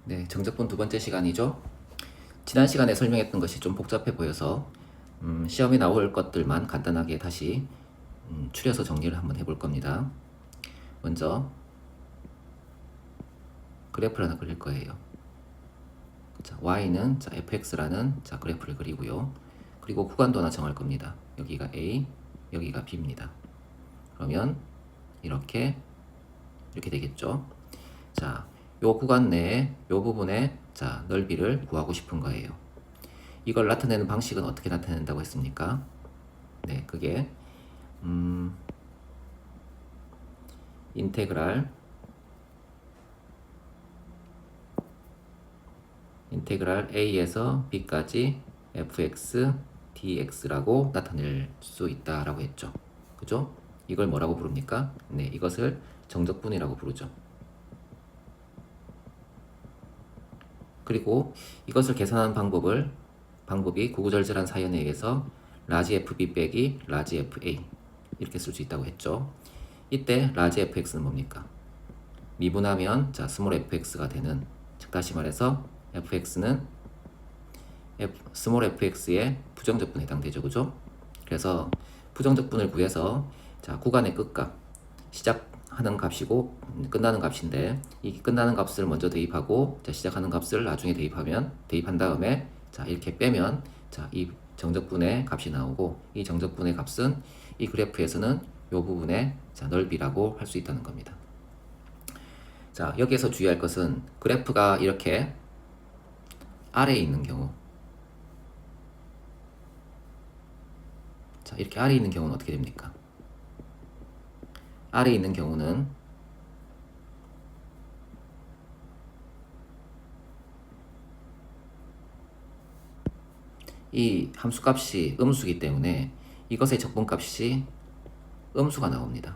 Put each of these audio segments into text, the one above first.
네, 정적분 두 번째 시간이죠. 지난 시간에 설명했던 것이 좀 복잡해 보여서 시험에 나올 것들만 간단하게 다시 추려서 정리를 한번 해볼 겁니다. 먼저 그래프를 하나 그릴 거예요. 자, y는 fx라는 그래프를 그리고요. 그리고 구간도 하나 정할 겁니다. 여기가 a, 여기가 b입니다. 그러면 이렇게 되겠죠. 자, 요 구간 내에 요 부분의 넓이를 구하고 싶은 거예요. 이걸 나타내는 방식은 어떻게 나타낸다고 했습니까? 네, 그게 인테그랄 a에서 b까지 fx dx라고 나타낼 수 있다라고 했죠. 그죠? 이걸 뭐라고 부릅니까? 네, 이것을 정적분이라고 부르죠. 그리고 이것을 계산하는 방법이 구구절절한 사연에 의해서 라지 fb 빼기 라지 fa 이렇게 쓸 수 있다고 했죠. 이때 라지 fx는 뭡니까? 미분하면 스몰 fx가 되는, 즉 다시 말해서 fx는 스몰 fx의 부정적분에 해당되죠. 그죠? 그래서 부정적분을 구해서 구간의 끝값, 시작하는 값이고 끝나는 값인데, 이 끝나는 값을 먼저 대입하고 시작하는 값을 나중에 대입한 다음에 이렇게 빼면 이 정적분의 값이 나오고, 이 정적분의 값은 이 그래프에서는 이 부분의 넓이라고 할 수 있다는 겁니다. 자, 여기에서 주의할 것은 그래프가 이렇게 아래에 있는 경우, 이렇게 아래에 있는 경우는 어떻게 됩니까? 아래에 있는 경우는 이 함수값이 음수이기 때문에 이것의 적분값이 음수가 나옵니다.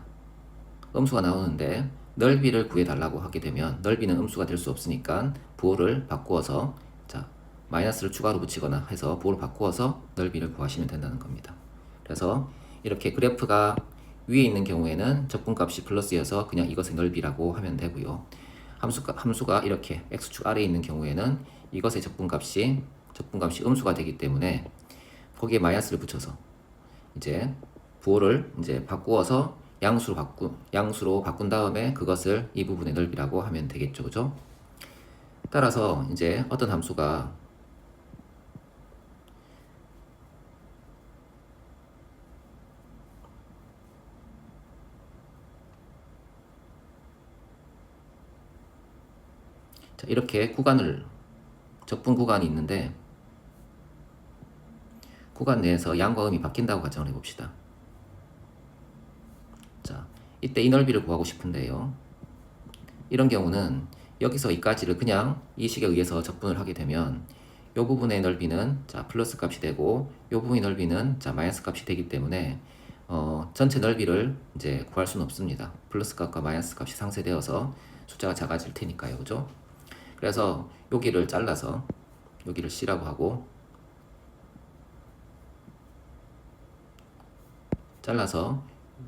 음수가 나오는데 넓이를 구해달라고 하게 되면 넓이는 음수가 될 수 없으니까 부호를 바꾸어서 마이너스를 추가로 붙이거나 해서 부호를 바꾸어서 넓이를 구하시면 된다는 겁니다. 그래서 이렇게 그래프가 위에 있는 경우에는 적분값이 플러스여서 그냥 이것의 넓이라고 하면 되고요. 함수가 이렇게 x축 아래에 있는 경우에는 이것의 적분값이 음수가 되기 때문에 거기에 마이너스를 붙여서 이제 부호를 바꾸어서 양수로 바꾼 다음에 그것을 이 부분의 넓이라고 하면 되겠죠. 그죠? 따라서 이제 어떤 함수가 이렇게 적분 구간이 있는데, 구간 내에서 양과 음이 바뀐다고 가정을 해봅시다. 자, 이때 이 넓이를 구하고 싶은데요. 이런 경우는 여기서 이까지를 그냥 이 식에 의해서 적분을 하게 되면 이 부분의 넓이는 플러스 값이 되고 이 부분의 넓이는 마이너스 값이 되기 때문에 전체 넓이를 구할 수는 없습니다. 플러스 값과 마이너스 값이 상쇄되어서 숫자가 작아질 테니까요. 그죠? 그래서 여기를 잘라서 여기를 C라고 하고, 잘라서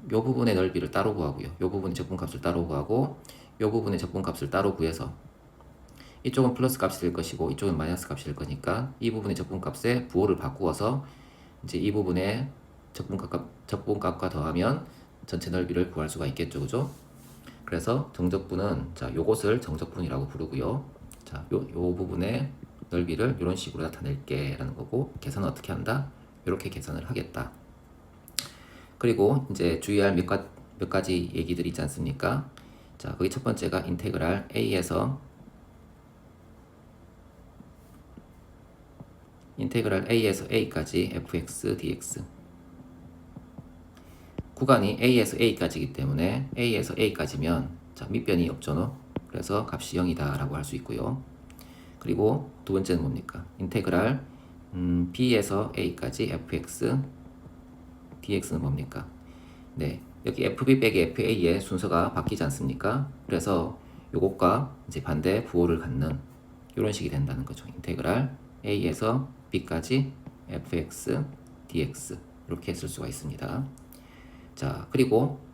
이 부분의 넓이를 따로 구하고요. 이 부분의 적분값을 따로 구하고, 이 부분의 적분값을 따로 구해서 이쪽은 플러스 값이 될 것이고 이쪽은 마이너스 값이 될 거니까 이 부분의 적분값에 부호를 바꾸어서 이제 이 부분의 적분값과 더하면 전체 넓이를 구할 수가 있겠죠. 그죠? 그래서 정적분은 요것을 정적분이라고 부르고요. 요 부분의 넓이를 이런 식으로 나타낼게 라는 거고, 계산은 어떻게 한다? 이렇게 계산을 하겠다. 그리고 이제 주의할 몇 가지 얘기들이 있지 않습니까? 거기 첫 번째가 인테그랄 a에서 a까지 fx dx. 구간이 a에서 a까지이기 때문에 a에서 a까지면 밑변이 없죠. 그래서 값이 0이다 라고 할 수 있고요. 그리고 두 번째는 뭡니까? 인테그랄 b에서 a까지 fx dx는 뭡니까? 네, 여기 fb 빼기 fa의 순서가 바뀌지 않습니까? 그래서 요것과 이제 반대 부호를 갖는 이런 식이 된다는 거죠. 인테그랄 a에서 b까지 fx dx 이렇게 쓸 수가 있습니다. 자, 그리고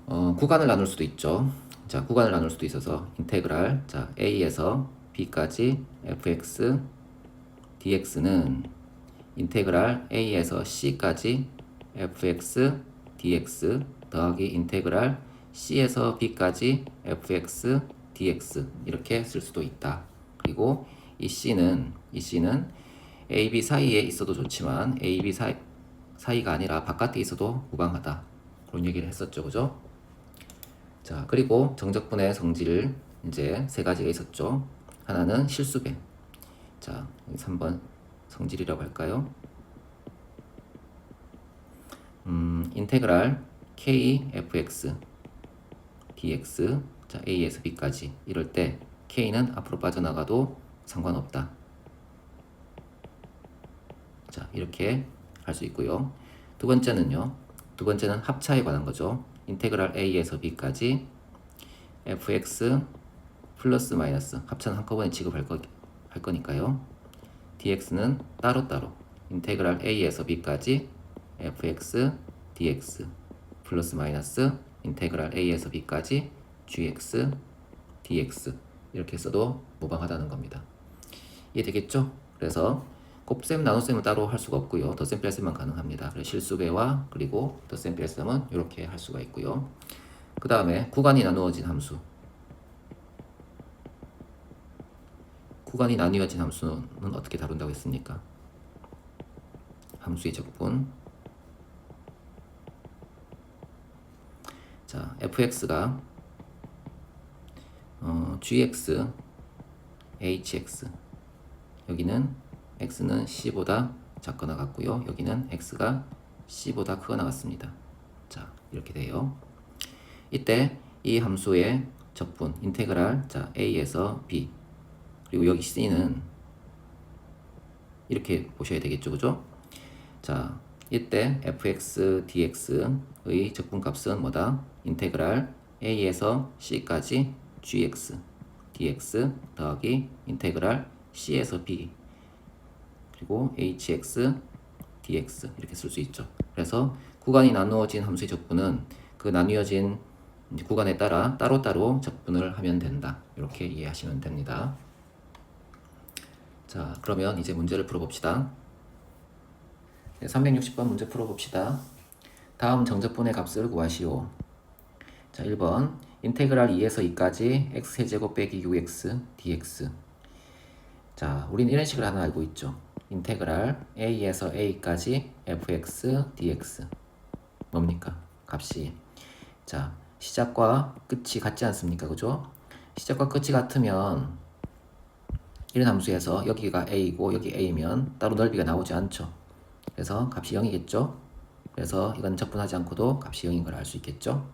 구간을 나눌 수도 있죠. 자, 구간을 나눌 수도 있어서 인테그랄 자, a에서 b까지 fx dx는 인테그랄 a에서 c까지 fx dx 더하기 인테그랄 c에서 b까지 fx dx 이렇게 쓸 수도 있다. 그리고 이 c는 a, b 사이에 있어도 좋지만 a, b 사이가 아니라 바깥에 있어도 무방하다. 그런 얘기를 했었죠. 그죠? 자, 그리고 정적분의 성질 이제 세 가지가 있었죠. 하나는 실수배. 자, 3번 성질이라고 할까요? 인테그랄 k fx dx 자, a에서 b까지 이럴 때 k는 앞으로 빠져나가도 상관없다. 자, 이렇게 할 수 있고요. 두 번째는 합차에 관한 거죠. 인테그랄 a에서 b까지 fx 플러스 마이너스 합차는 한꺼번에 지급할 거니까요. dx는 따로따로 인테그랄 a에서 b까지 fx dx 플러스 마이너스 인테그랄 a에서 b까지 gx dx 이렇게 써도 무방하다는 겁니다. 이해되겠죠? 그래서 곱셈 나눗셈은 따로 할 수가 없고요. 덧셈 뺄셈만 가능합니다. 그래서 실수배와 그리고 덧셈 뺄셈은 이렇게 할 수가 있고요. 그 다음에 구간이 나누어진 함수. 구간이 나뉘어진 함수는 어떻게 다룬다고 했습니까? 함수의 적분. 자, fx가 gx, hx 여기는 x는 c보다 작거나 같고요. 여기는 x가 c보다 크거나 같습니다. 자, 이렇게 돼요. 이때 이 함수의 적분 인테그랄 자 a에서 b 그리고 여기 c는 이렇게 보셔야 되겠죠. 그죠? 자, 이때 fx dx의 적분값은 뭐다? 인테그랄 a에서 c까지 gx dx 더하기 인테그랄 c에서 b 그리고 hx dx 이렇게 쓸 수 있죠. 그래서 구간이 나누어진 함수의 적분은 그 나뉘어진 구간에 따라 따로따로 적분을 하면 된다. 이렇게 이해하시면 됩니다. 자, 그러면 이제 문제를 풀어봅시다. 360번 문제 풀어봅시다. 다음 정적분의 값을 구하시오. 자, 1번 인테그랄 2에서 2까지 x세제곱 빼기 6x dx. 자, 우린 이런 식을 하나 알고 있죠. 인테그랄 a에서 a까지 fx dx 뭡니까? 값이 자, 시작과 끝이 같지 않습니까? 그죠? 시작과 끝이 같으면 이런 함수에서 여기가 a이고 여기 a면 따로 넓이가 나오지 않죠. 그래서 값이 0이겠죠. 그래서 이건 적분하지 않고도 값이 0인 걸 알 수 있겠죠.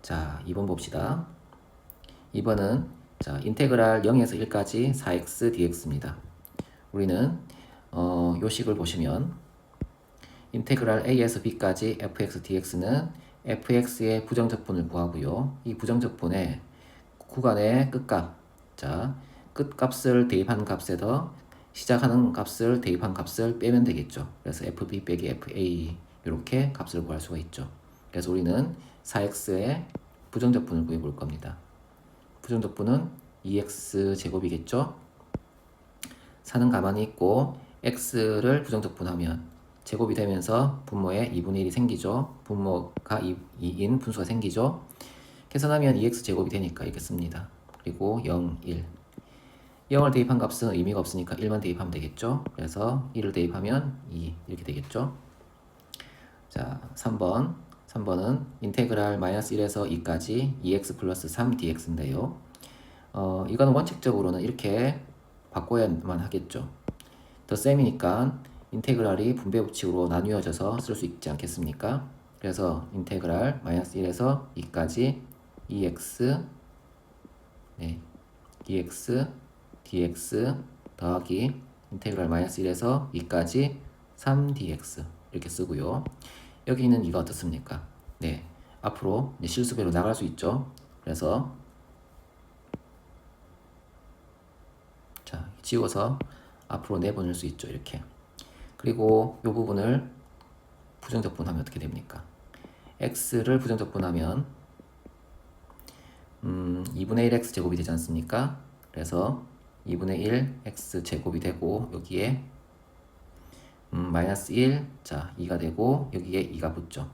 자, 2번 봅시다. 2번은 자, 인테그랄 0에서 1까지 4x dx입니다. 우리는 요 식을 보시면 인테그랄 a에서 b까지 fx dx는 fx의 부정적분을 구하고요. 이 부정적분의 구간의 끝값, 자, 끝값을 대입한 값에서 시작하는 값을 대입한 값을 빼면 되겠죠. 그래서 fb 빼기 fa 이렇게 값을 구할 수가 있죠. 그래서 우리는 4x의 부정적분을 구해 볼 겁니다. 부정적분은 2x 제곱이겠죠. 4는 가만히 있고 x를 부정적분하면 제곱이 되면서 분모에 2분의 1이 생기죠. 분모가 2인 분수가 생기죠. 계산하면 2x 제곱이 되니까 이렇게 씁니다. 그리고 0, 1 0을 대입한 값은 의미가 없으니까 1만 대입하면 되겠죠. 그래서 1을 대입하면 2 이렇게 되겠죠. 자, 3번은 인테그랄 마이너스 1에서 2까지 2x 플러스 3dx인데요. 이거는 원칙적으로는 이렇게 바꿔야만 하겠죠. 덧셈이니까 인테그랄이 분배 법칙으로 나뉘어져서 쓸 수 있지 않겠습니까? 그래서 인테그랄 마이너스 1에서 2까지 2x 네, 2x dx 더하기 인테그랄 마이너스 1에서 2까지 3dx 이렇게 쓰고요. 여기 있는 이가 어떻습니까? 네, 앞으로 실수배로 나갈 수 있죠. 그래서 자, 지워서 앞으로 내보낼 수 있죠. 이렇게. 그리고 이 부분을 부정적분하면 어떻게 됩니까? x를 부정적분하면 2분의 1 x제곱이 되지 않습니까? 그래서 2분의 1 x제곱이 되고 여기에 마이너스 1, 자 2가 되고 여기에 2가 붙죠.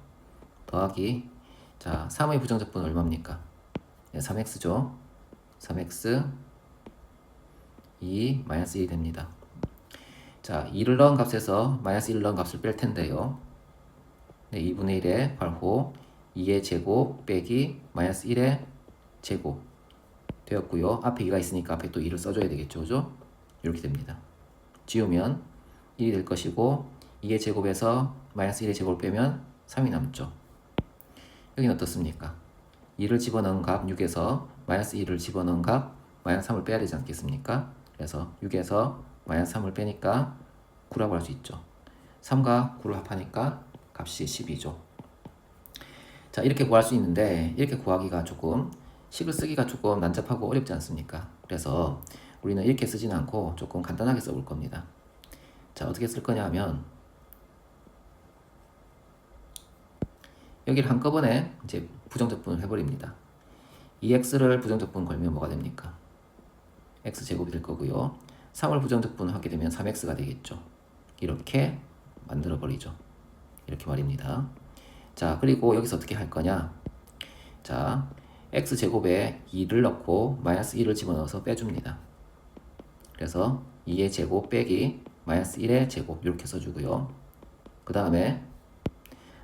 더하기 자 3의 부정적분은 얼마입니까? 네, 3x죠. 3x 2 마이너스 1이 됩니다. 자 2를 넣은 값에서 마이너스 1을 넣은 값을 뺄 텐데요. 네, 2분의 1의 괄호 2의 제곱 빼기 마이너스 1의 제곱 되었고요. 앞에 2가 있으니까 앞에 또 2를 써줘야 되겠죠. 그죠? 이렇게 됩니다. 지우면 1이 될 것이고 2의 제곱에서 마이너스 1의 제곱을 빼면 3이 남죠. 여기는 어떻습니까? 2를 집어넣은 값 6에서 마이너스 1을 집어넣은 값 마이너스 3을 빼야 되지 않겠습니까? 그래서 6에서 마이너스 3을 빼니까 9라고 할 수 있죠. 3과 9를 합하니까 값이 12죠. 자, 이렇게 구할 수 있는데 이렇게 구하기가 조금 식을 쓰기가 조금 난잡하고 어렵지 않습니까? 그래서 우리는 이렇게 쓰지는 않고 조금 간단하게 써볼 겁니다. 자, 어떻게 쓸 거냐 하면 여기를 한꺼번에 이제 부정적분을 해버립니다. 2x를 부정적분 걸면 뭐가 됩니까? x제곱이 될 거고요. 3을 부정적분을 하게 되면 3x가 되겠죠. 이렇게 만들어 버리죠. 이렇게 말입니다. 자, 그리고 여기서 어떻게 할 거냐? 자, x제곱에 2를 넣고 마이너스 1을 집어넣어서 빼줍니다. 그래서 2의 제곱 빼기 마이너스 1의 제곱 이렇게 써주고요. 그 다음에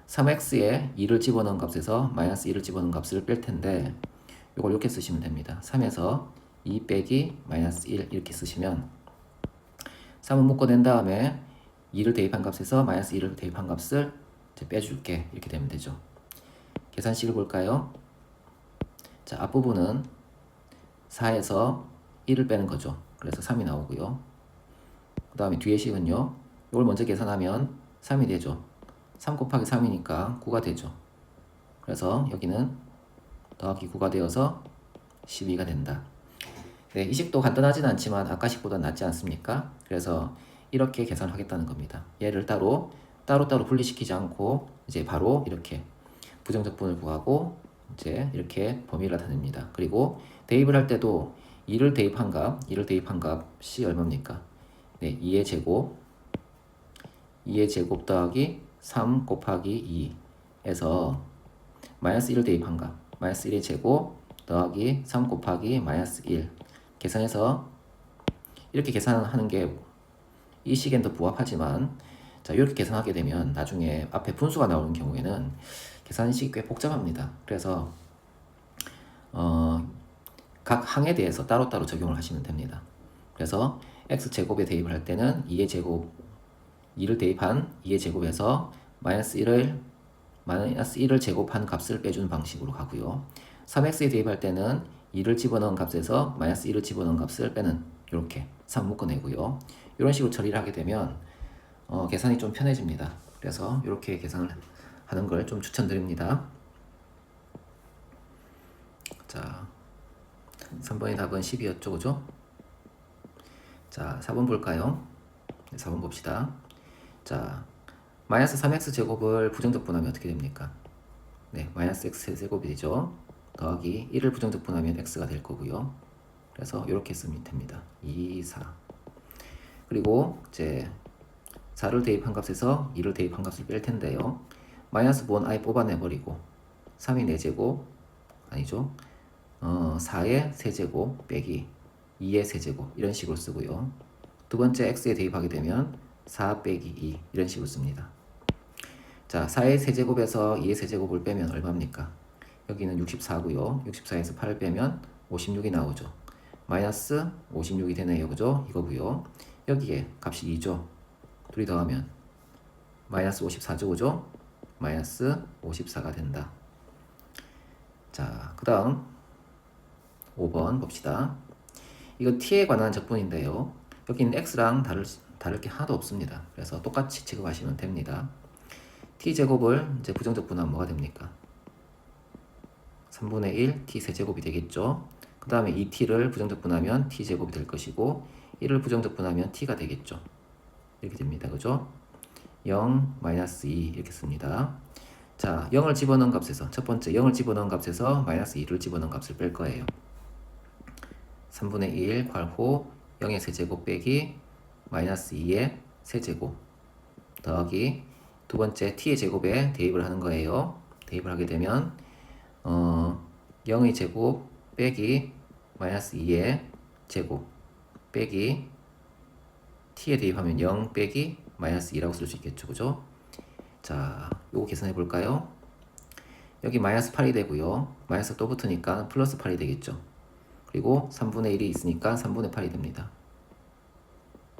3x에 2를 집어넣은 값에서 마이너스 1을 집어넣은 값을 뺄 텐데 이걸 이렇게 쓰시면 됩니다. 3에서 2 빼기 마이너스 1 이렇게 쓰시면 3을 묶어낸 다음에 2를 대입한 값에서 마이너스 1을 대입한 값을 이제 빼줄게 이렇게 되면 되죠. 계산식을 볼까요? 자, 앞부분은 4에서 1을 빼는 거죠. 그래서 3이 나오고요. 그 다음에 뒤에 식은요. 이걸 먼저 계산하면 3이 되죠. 3 곱하기 3이니까 9가 되죠. 그래서 여기는 더하기 9가 되어서 12가 된다. 네, 이 식도 간단하진 않지만 아까 식보다 낫지 않습니까? 그래서 이렇게 계산하겠다는 겁니다. 얘를 따로 분리시키지 않고 이제 바로 이렇게 부정적분을 구하고 이제 이렇게 범위를 나타냅니다. 그리고 대입을 할 때도 2를 대입한 값이 얼마입니까? 네, 2의 제곱 더하기 3 곱하기 2에서 마이너스 1을 대입한 값 마이너스 1의 제곱 더하기 3 곱하기 마이너스 1 계산해서 이렇게 계산하는 게 이 식엔 더 부합하지만 자, 이렇게 계산하게 되면 나중에 앞에 분수가 나오는 경우에는 계산식이 꽤 복잡합니다. 그래서 각 항에 대해서 따로따로 적용을 하시면 됩니다. 그래서 x제곱에 대입을 할 때는 2를 대입한 2의 제곱에서 마이너스 1을 제곱한 값을 빼주는 방식으로 가고요. 3x에 대입할 때는 2를 집어넣은 값에서 마이너스 1을 집어넣은 값을 빼는 이렇게 3 묶어내고요. 이런 식으로 처리를 하게 되면 계산이 좀 편해집니다. 그래서 이렇게 계산을 하는 걸 좀 추천드립니다. 자, 3번의 답은 10이었죠, 그죠? 자, 4번 볼까요? 4번 봅시다. 자, 마이너스 3x 제곱을 부정적분하면 어떻게 됩니까? 네, 마이너스 x 제곱이 되죠. 더하기 1을 부정적분하면 x가 될 거고요. 그래서 이렇게 쓰면 됩니다. 2, 4. 그리고 이제 4를 대입한 값에서 2를 대입한 값을 뺄 텐데요. 마이너스 본 아예 뽑아내버리고 3의 4제곱 아니죠. 4의 세제곱 빼기 2의 세제곱 이런 식으로 쓰고요. 두 번째 x에 대입하게 되면 4 빼기 2 이런 식으로 씁니다. 자, 4의 세제곱에서 2의 세제곱을 빼면 얼마입니까? 여기는 64고요. 64에서 8을 빼면 56이 나오죠. 마이너스 56이 되네요. 그죠? 이거고요. 여기에 값이 2죠. 둘이 더하면 마이너스 54죠. 그죠? 마이너스 54가 된다. 자, 그 다음 5번 봅시다. 이거 t에 관한 적분인데요. 여기는 x랑 다를 게 하나도 없습니다. 그래서 똑같이 취급하시면 됩니다. t제곱을 이제 부정적분하면 뭐가 됩니까? 3분의 1 t 세제곱이 되겠죠. 그 다음에 2t를 부정적분하면 t제곱이 될 것이고 1을 부정적분하면 t가 되겠죠. 이렇게 됩니다. 그죠? 0, 마이너스 2 이렇게 씁니다. 자, 0을 집어넣은 값에서 첫 번째 0을 집어넣은 값에서 마이너스 2를 집어넣은 값을 뺄 거예요. 3분의 1 괄호 0의 세제곱 빼기 마이너스 2의 세제곱 더하기 두 번째 t의 제곱에 대입을 하는 거예요. 대입을 하게 되면 0의 제곱 빼기 마이너스 2의 제곱 빼기 t에 대입하면 0 빼기 마이너스 2라고 쓸 수 있겠죠. 그죠? 자, 요거 계산해 볼까요? 여기 마이너스 8이 되고요. 마이너스 또 붙으니까 플러스 8이 되겠죠. 그리고 3분의 1이 있으니까 3분의 8이 됩니다.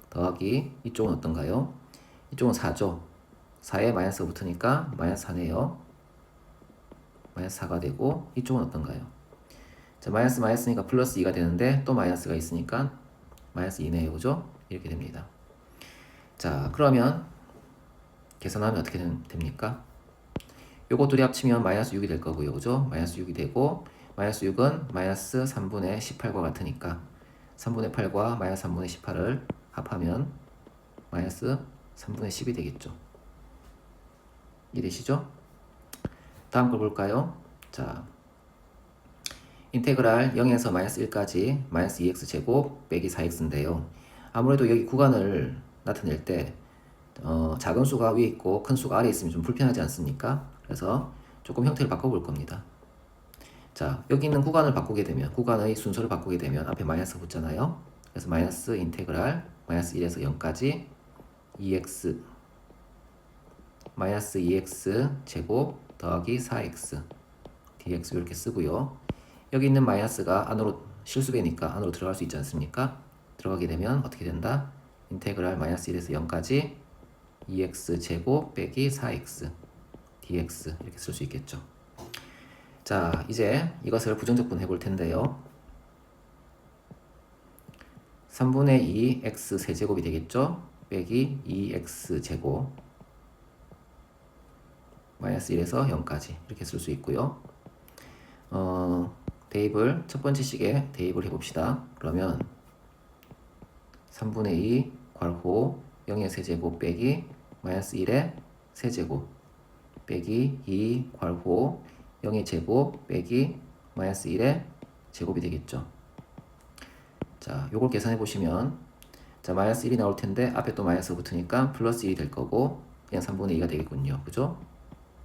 더하기 이쪽은 어떤가요? 이쪽은 4죠. 4에 마이너스가 붙으니까 마이너스 4네요. 마이너스 4가 되고 이쪽은 어떤가요? 자, 마이너스니까 플러스 2가 되는데 또 마이너스가 있으니까 마이너스 2네요. 그죠? 이렇게 됩니다. 자, 그러면 계산하면 어떻게 됩니까? 요거 둘이 합치면 마이너스 6이 될 거고요. 그죠? 마이너스 6이 되고 마이너스 6은 마이너스 3분의 18과 같으니까 3분의 8과 마이너스 3분의 18을 합하면 마이너스 3분의 10이 되겠죠. 이해되시죠? 다음 걸 볼까요? 자, 인테그랄 0에서 마이너스 1까지 마이너스 2x 제곱 빼기 4x인데요. 아무래도 여기 구간을 나타낼 때 작은 수가 위에 있고 큰 수가 아래에 있으면 좀 불편하지 않습니까? 그래서 조금 형태를 바꿔볼 겁니다. 자, 여기 있는 구간을 바꾸게 되면 구간의 순서를 바꾸게 되면 앞에 마이너스 붙잖아요. 그래서 마이너스 인테그랄 마이너스 1에서 0까지 2x 마이너스 2x 제곱 더하기 4x dx 이렇게 쓰고요. 여기 있는 마이너스가 안으로 실수배니까 안으로 들어갈 수 있지 않습니까? 들어가게 되면 어떻게 된다? 인테그랄 마이너스 1에서 0까지 2x 제곱 빼기 4x dx 이렇게 쓸 수 있겠죠. 자, 이제 이것을 부정적분 해볼 텐데요. 3분의 2 x 세제곱이 되겠죠. 빼기 2x 제곱 마이너스 1에서 0까지 이렇게 쓸 수 있고요. 대입을 첫 번째 식에 대입을 해봅시다. 그러면 3분의 2 괄호 0의 세제곱 빼기 마이너스 1의 세제곱 빼기 2 괄호 0의 제곱 빼기 마이너스 1의 제곱이 되겠죠. 자, 요걸 계산해 보시면 자, 마이너스 1이 나올 텐데 앞에 또 마이너스 붙으니까 플러스 1이 될 거고 그냥 3분의 2가 되겠군요. 그죠?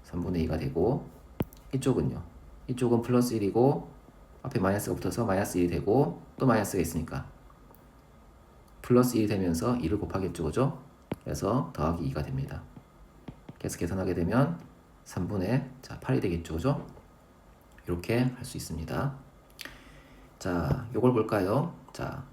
3분의 2가 되고 이쪽은요. 이쪽은 플러스 1이고 앞에 마이너스가 붙어서 마이너스 1이 되고 또 마이너스가 있으니까 플러스 1이 되면서 2를 곱하겠죠. 그죠? 그래서 더하기 2가 됩니다. 그래서 계산하게 되면 3분의 8이 되겠죠. 그죠? 이렇게 할 수 있습니다. 자, 요걸 볼까요? 자,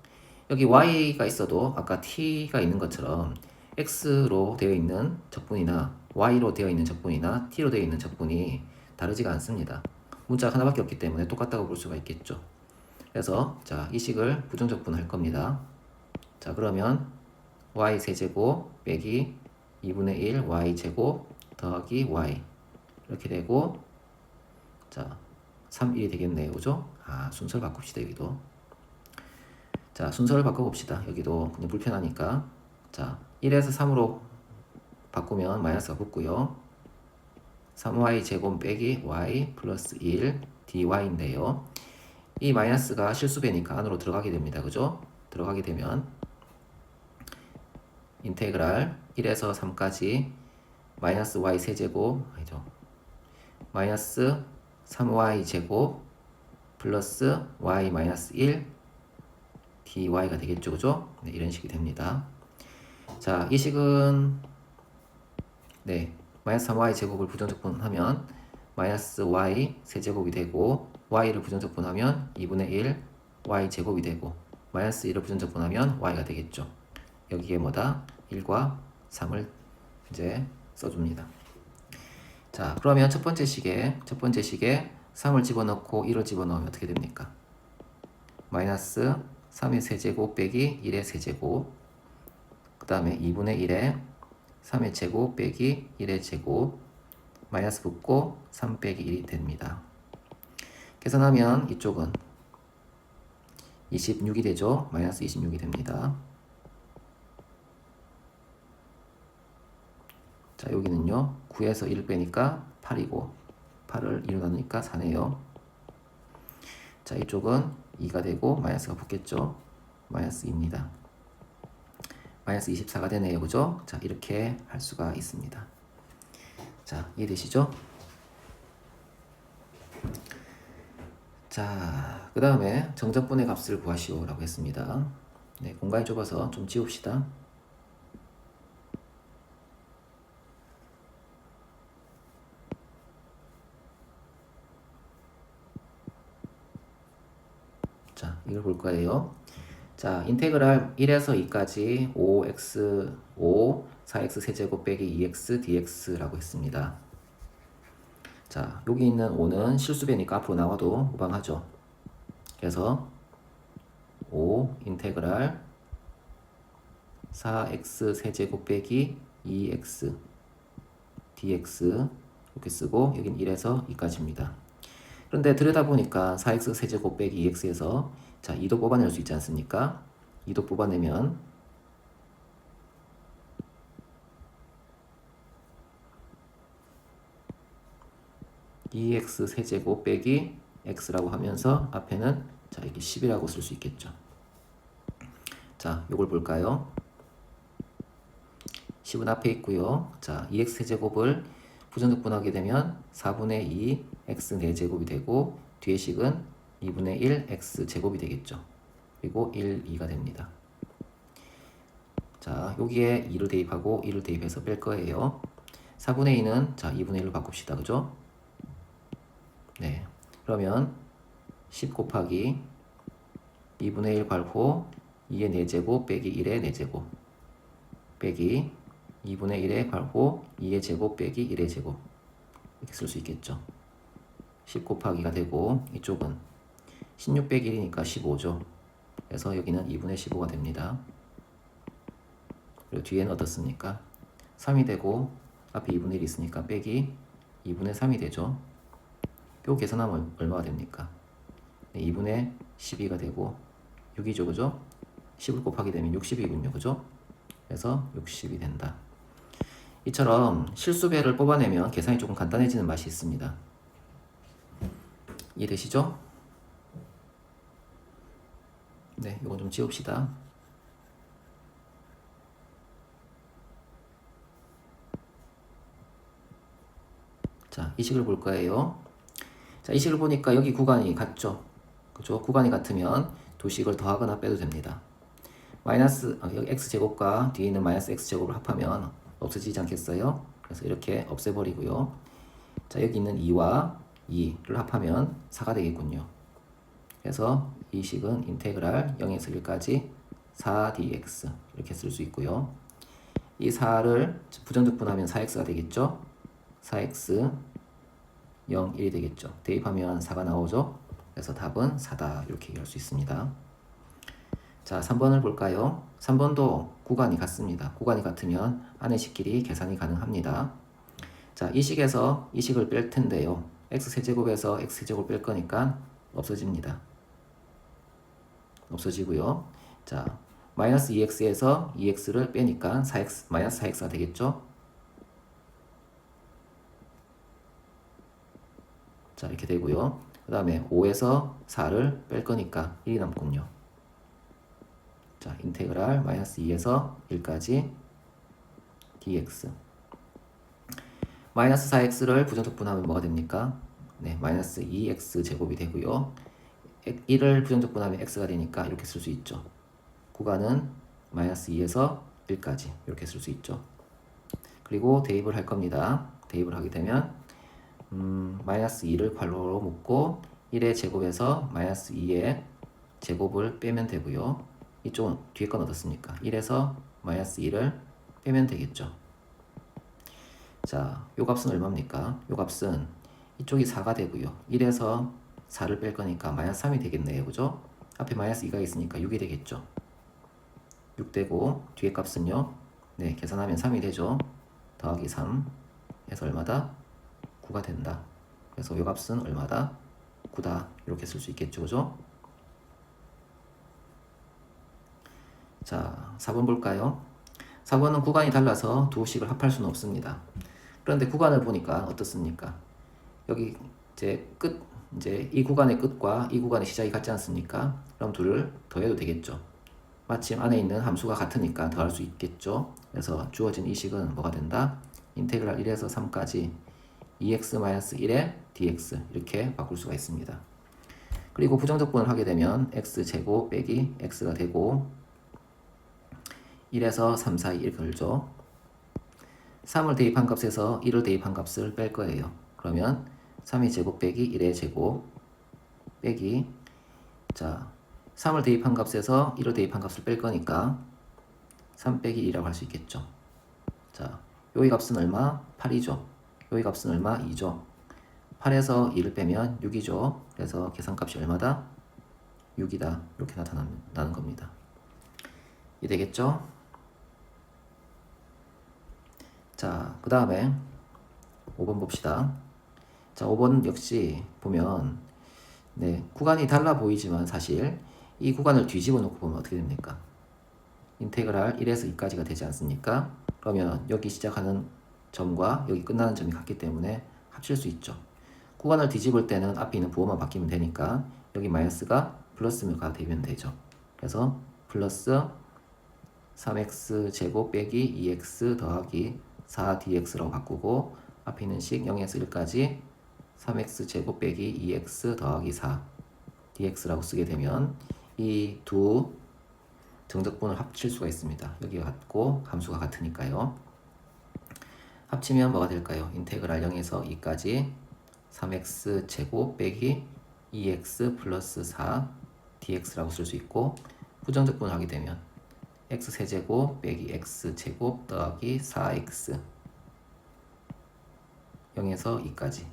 여기 y가 있어도 아까 t가 있는 것처럼 x로 되어 있는 적분이나 y로 되어 있는 적분이나 t로 되어 있는 적분이 다르지가 않습니다. 문자가 하나밖에 없기 때문에 똑같다고 볼 수가 있겠죠. 그래서 자, 이 식을 부정적분할 겁니다. 자, 그러면 y 세제곱 빼기 2분의 1 y 제곱 더하기 y 이렇게 되고 자, 3, 1이 되겠네요. 그죠? 아, 순서를 바꿉시다. 여기도. 자, 순서를 바꿔봅시다. 여기도 그냥 불편하니까. 자, 1에서 3으로 바꾸면 마이너스가 붙고요. 3y 제곱 빼기 y 플러스 1 dy인데요. 이 마이너스가 실수배니까 안으로 들어가게 됩니다. 그죠? 들어가게 되면 인테그랄 1에서 3까지 마이너스 y 세제곱 아니죠. 마이너스 3y 제곱 플러스 y 마이너스 1 dy가 되겠죠. 그죠? 네, 이런 식이 됩니다. 자, 이 식은 네, 마이너스 3y 제곱을 부정적분하면 마이너스 y 세제곱이 되고 y를 부정적분하면 2분의 1 y 제곱이 되고 마이너스 1을 부정적분하면 y가 되겠죠. 여기에 뭐다? 1과 3을 이제 써줍니다. 자, 그러면 첫 번째 식에 3을 집어넣고 1을 집어넣으면 어떻게 됩니까? 마이너스 3의 세제곱 빼기 1의 세제곱 그 다음에 2분의 1에 3의 제곱 빼기 1의 제곱 마이너스 붙고 3 빼기 1이 됩니다. 계산하면 이쪽은 26이 되죠. 마이너스 26이 됩니다. 자, 여기는요 9에서 1을 빼니까 8이고 8을 2로 나누니까 4네요. 자, 이쪽은 2가 되고 마이너스가 붙겠죠. 마이너스 2입니다. 마이너스 24가 되네요. 그죠? 자, 이렇게 할 수가 있습니다. 자, 이해되시죠? 자, 그 다음에 정적분의 값을 구하시오 라고 했습니다. 네, 공간이 좁아서 좀 지웁시다. 자, 이걸 볼 거예요. 자, 인테그랄 1에서 2까지 5 4x 세제곱 빼기 2x dx라고 했습니다. 자, 여기 있는 5는 실수배니까 앞으로 나와도 무방하죠. 그래서 5 인테그랄 4x 세제곱 빼기 2x dx 이렇게 쓰고 여긴 1에서 2까지입니다. 그런데 들여다보니까 4x 세제곱 빼기 2x에서 자, 2도 뽑아낼 수 있지 않습니까? 2도 뽑아내면 2x 세제곱 빼기 x라고 하면서 앞에는 자, 이렇게 10이라고 쓸 수 있겠죠. 자, 요걸 볼까요? 10은 앞에 있고요. 자, 2x 세제곱을 부정적분하게 되면 4분의 2 x 4제곱이 되고 뒤에 식은 2분의 1 x 제곱이 되겠죠. 그리고 1, 2가 됩니다. 자, 여기에 2를 대입하고 1을 대입해서 뺄 거예요. 4분의 2는 자, 2분의 1로 바꿉시다. 그죠? 네. 그러면 10 곱하기 2분의 1 괄호 2의 4제곱 빼기 1의 4제곱 빼기 2분의 1의 괄호 2의 제곱 빼기 1의 제곱 이렇게 쓸 수 있겠죠. 10 곱하기가 되고 이쪽은 16 빼기 1이니까 15죠. 그래서 여기는 2분의 15가 됩니다. 그리고 뒤에는 어떻습니까? 3이 되고 앞에 2분의 1이 있으니까 빼기 2분의 3이 되죠. 요 계산하면 얼마가 됩니까? 네, 2분의 12가 되고 6이죠. 그죠? 10을 곱하게 되면 60이군요. 그죠? 그래서 60이 된다. 이처럼 실수배를 뽑아내면 계산이 조금 간단해지는 맛이 있습니다. 이해되시죠? 네, 이건 좀 지웁시다. 자, 이 식을 볼 거예요. 자, 이 식을 보니까 여기 구간이 같죠? 그죠? 구간이 같으면 두 식을 더하거나 빼도 됩니다. 마이너스 여기 x제곱과 뒤에 있는 마이너스 x제곱을 합하면 없어지지 않겠어요? 그래서 이렇게 없애버리고요. 자, 여기 있는 2와 2를 합하면 4가 되겠군요. 그래서 이 식은 인테그랄 0에서 1까지 4dx 이렇게 쓸 수 있고요. 이 4를 부정적분하면 4x가 되겠죠? 4x 0, 1이 되겠죠. 대입하면 4가 나오죠. 그래서 답은 4다 이렇게 얘기할 수 있습니다. 자, 3번을 볼까요? 3번도 구간이 같습니다. 구간이 같으면 안의 식끼리 계산이 가능합니다. 자, 이 식에서 이 식을 뺄 텐데요. x세제곱에서 x세제곱 뺄 거니까 없어집니다. 없어지고요. 자, 마이너스 2x에서 2x를 빼니까 4x, 마이너스 4x가 되겠죠? 자, 이렇게 되고요. 그 다음에 5에서 4를 뺄 거니까 1이 남군요. 자, 인테그랄 마이너스 2에서 1까지 dx 마이너스 4x를 부정적분하면 뭐가 됩니까? 네, 마이너스 2x 제곱이 되고요. 1을 부정적분하면 x가 되니까 이렇게 쓸 수 있죠. 구간은 마이너스 2에서 1까지 이렇게 쓸 수 있죠. 그리고 대입을 할 겁니다. 대입을 하게 되면 마이너스 2를 괄호로 묶고 1의 제곱에서 마이너스 2의 제곱을 빼면 되고요. 이쪽은 뒤에 건 어떻습니까? 1에서 마이너스 2를 빼면 되겠죠. 자, 요 값은 얼마입니까? 요 값은 이쪽이 4가 되고요. 1에서 4를 뺄 거니까 마이너스 3이 되겠네요. 그죠? 앞에 마이너스 2가 있으니까 6이 되겠죠. 6 되고 뒤에 값은요. 네, 계산하면 3이 되죠. 더하기 3 해서 얼마다? 9가 된다. 그래서 요 값은 얼마다? 9다. 이렇게 쓸 수 있겠죠. 그죠? 자, 4번 볼까요? 4번은 구간이 달라서 두 식을 합할 수는 없습니다. 그런데 구간을 보니까 어떻습니까? 여기 이제 이 구간의 끝과 이 구간의 시작이 같지 않습니까? 그럼 둘을 더해도 되겠죠. 마침 안에 있는 함수가 같으니까 더할 수 있겠죠. 그래서 주어진 이 식은 뭐가 된다? 인테그랄 1에서 3까지 2x-1의 dx 이렇게 바꿀 수가 있습니다. 그리고 부정적분을 하게 되면 x제곱 빼기 x가 되고 1에서 3 사이 이렇게 걸죠. 3을 대입한 값에서 1을 대입한 값을 뺄 거예요. 그러면 3의 제곱 빼기 1의 제곱 빼기, 자 3을 대입한 값에서 1을 대입한 값을 뺄 거니까 3 빼기 2라고 할 수 있겠죠. 자 여기 값은 얼마? 8이죠. 여기 값은 얼마? 2죠. 8에서 2를 빼면 6이죠. 그래서 계산값이 얼마다? 6이다. 이렇게 나타나는 겁니다. 이해되겠죠? 자, 그 다음에 5번 봅시다. 자, 5번 역시 보면 구간이 달라 보이지만 사실 이 구간을 뒤집어 놓고 보면 어떻게 됩니까? 인테그랄 1에서 2까지가 되지 않습니까? 그러면 여기 시작하는 점과 여기 끝나는 점이 같기 때문에 합칠 수 있죠. 구간을 뒤집을 때는 앞에 있는 부호만 바뀌면 되니까 여기 마이너스가 플러스가 되면 되죠. 그래서 플러스 3x 제곱 빼기 2x 더하기 4dx라고 바꾸고 앞에 있는 식 0에서 1까지 3x 제곱 빼기 2x 더하기 4 dx라고 쓰게 되면 이 두 정적분을 합칠 수가 있습니다. 여기가 같고 함수가 같으니까요. 합치면 뭐가 될까요? 인테그랄 0에서 2까지 3x 제곱 빼기 2x 플러스 4 dx라고 쓸 수 있고 부정적분을 하게 되면 x 세제곱 빼기 x 제곱 더하기 4x 0에서 2까지.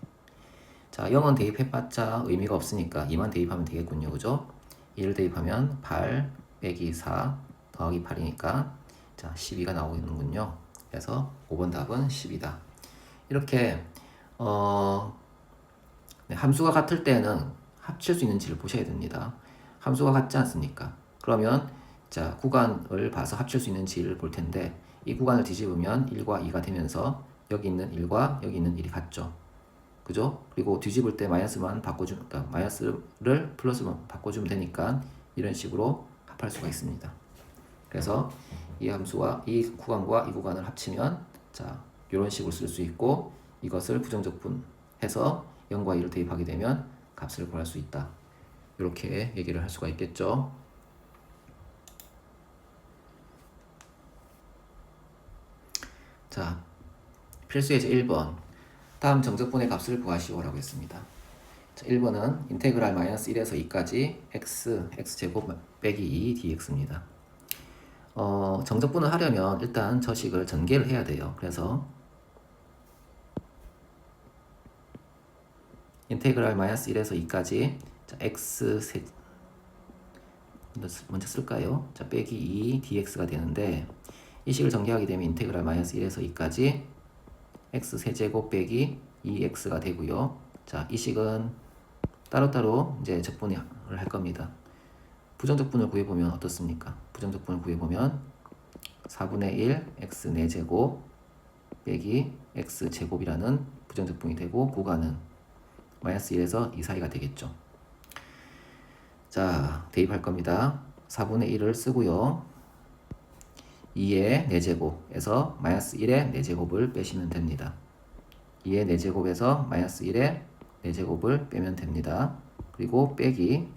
자, 0은 대입해봤자 의미가 없으니까 2만 대입하면 되겠군요. 그죠? 2를 대입하면 8 빼기 4 더하기 8이니까 자 12가 나오는군요. 그래서 5번 답은 10이다. 이렇게 함수가 같을 때는 합칠 수 있는지를 보셔야 됩니다. 함수가 같지 않습니까? 그러면 자 구간을 봐서 합칠 수 있는지를 볼 텐데 이 구간을 뒤집으면 1과 2가 되면서 여기 있는 1과 여기 있는 1이 같죠. 그죠? 그리고 뒤집을 때 마이너스만 바꿔주면, 그러니까 마이너스를 플러스만 바꿔주면 되니까 이런 식으로 합할 수가 있습니다. 그래서 이 함수와 이 구간과 이 구간을 합치면 자 이런 식으로 쓸 수 있고 이것을 부정적분해서 0과 2를 대입하게 되면 값을 구할 수 있다. 이렇게 얘기를 할 수가 있겠죠. 자, 필수예제 1번. 다음 정적분의 값을 구하시오라고 했습니다. 자, 1번은 인테그랄 마이너스 1에서 2까지 x제곱 빼기 2 dx입니다. 정적분을 하려면 일단 저 식을 전개를 해야 돼요. 그래서 인테그랄 마이너스 1에서 2까지 자, x 먼저 쓸까요? 자, 빼기 2 dx가 되는데 이 식을 전개하게 되면 인테그랄 마이너스 1에서 2까지 x 세제곱 빼기 2x가 되고요. 자, 이 식은 따로따로 이제 적분을 할 겁니다. 부정적분을 구해보면 어떻습니까? 부정적분을 구해보면 4분의 1 x 4제곱 빼기 x 제곱이라는 부정적분이 되고 구간은 마이너스 1에서 2 사이가 되겠죠. 자, 대입할 겁니다. 4분의 1을 쓰고요. 2의 4제곱에서 마이너스 1의 4제곱을 빼시면 됩니다. 2의 4제곱에서 마이너스 1의 4제곱을 빼면 됩니다. 그리고 빼기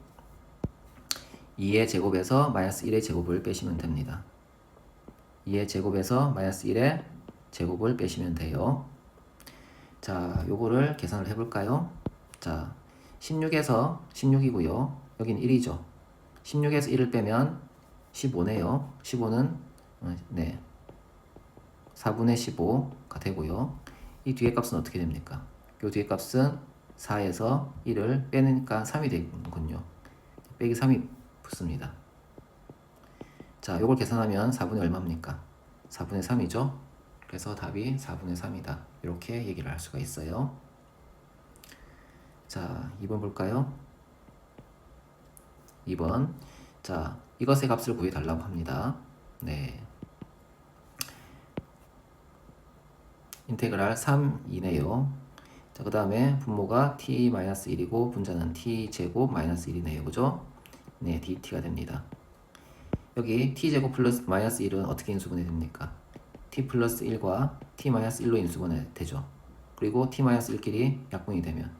2의 제곱에서 마이너스 1의 제곱을 빼시면 됩니다. 2의 제곱에서 마이너스 1의 제곱을 빼시면 돼요. 자, 요거를 계산을 해볼까요? 자, 16에서 16이고요. 여긴 1이죠. 16에서 1을 빼면 15네요. 15는 4분의 15가 되고요. 이 뒤에 값은 어떻게 됩니까? 요 뒤에 값은 4에서 1을 빼니까 3이 되는군요. 빼기 3이 붙습니다. 자, 요걸 계산하면 4분의 얼마입니까? 4분의 3이죠. 그래서 답이 4분의 3이다. 이렇게 얘기를 할 수가 있어요. 자, 2번 볼까요? 2번. 자, 이것의 값을 구해달라고 합니다. 네. 인테그랄 3이네요. 자, 그 다음에 분모가 t-1이고 분자는 t제곱 마이너스 1이네요. 그죠? 네, dt가 됩니다. 여기 t제곱 플러스 마이너스 1은 어떻게 인수분해 됩니까? t 플러스 1과 t 마이너스 1로 인수분해 되죠. 그리고 t 마이너스 1끼리 약분이 되면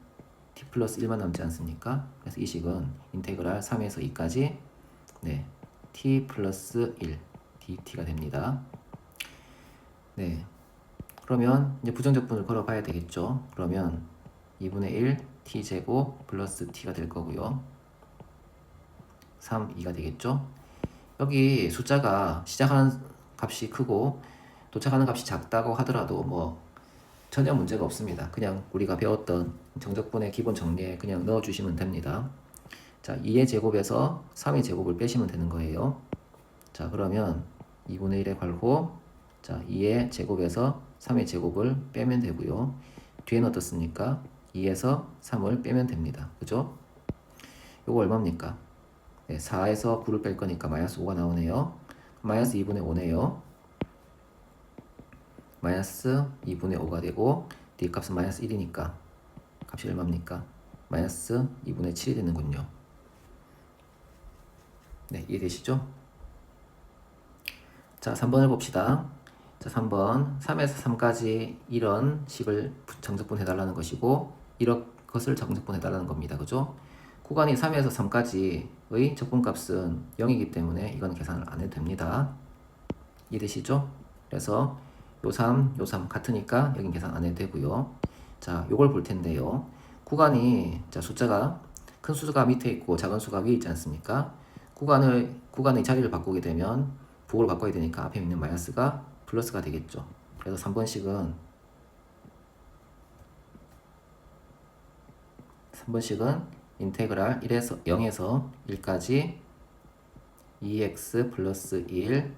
t 플러스 1만 남지 않습니까? 그래서 이 식은 인테그랄 3에서 2까지 네, t 플러스 1 dt가 됩니다. 네, 그러면 이제 부정적분을 걸어봐야 되겠죠. 그러면 2분의 1 t제곱 플러스 t가 될 거고요. 3, 2가 되겠죠. 여기 숫자가 시작하는 값이 크고 도착하는 값이 작다고 하더라도 뭐 전혀 문제가 없습니다. 그냥 우리가 배웠던 정적분의 기본 정리에 그냥 넣어주시면 됩니다. 자, 2의 제곱에서 3의 제곱을 빼시면 되는 거예요. 자, 그러면 2분의 1의 괄호, 자, 2의 제곱에서 3의 제곱을 빼면 되고요. 뒤에는 어떻습니까? 2에서 3을 빼면 됩니다. 그죠? 요거 얼마입니까? 네, 4에서 9를 뺄 거니까 마이너스 5가 나오네요. 마이너스 2분의 5네요. 마이너스 2분의 5가 되고 D 값은 마이너스 1이니까 값이 얼마입니까? 마이너스 2분의 7이 되는군요. 네, 이해되시죠? 자, 3번을 봅시다. 자, 3번 3에서 3까지 이런 식을 정적분 해달라는 것이고 이런 것을 정적분 해달라는 겁니다. 그죠? 구간이 3에서 3까지의 적분값은 0이기 때문에 이건 계산을 안 해도 됩니다. 이해되시죠? 그래서 요 3, 요 3 같으니까 여긴 계산 안 해도 되고요. 자, 요걸 볼 텐데요. 구간이 자, 숫자가 큰 수가 밑에 있고 작은 수가 위에 있지 않습니까? 구간의 자리를 바꾸게 되면 부호를 바꿔야 되니까 앞에 있는 마이너스가 플러스가 되겠죠. 그래서 3번씩은 인테그랄 1에서 0에서 1까지 2x 플러스 1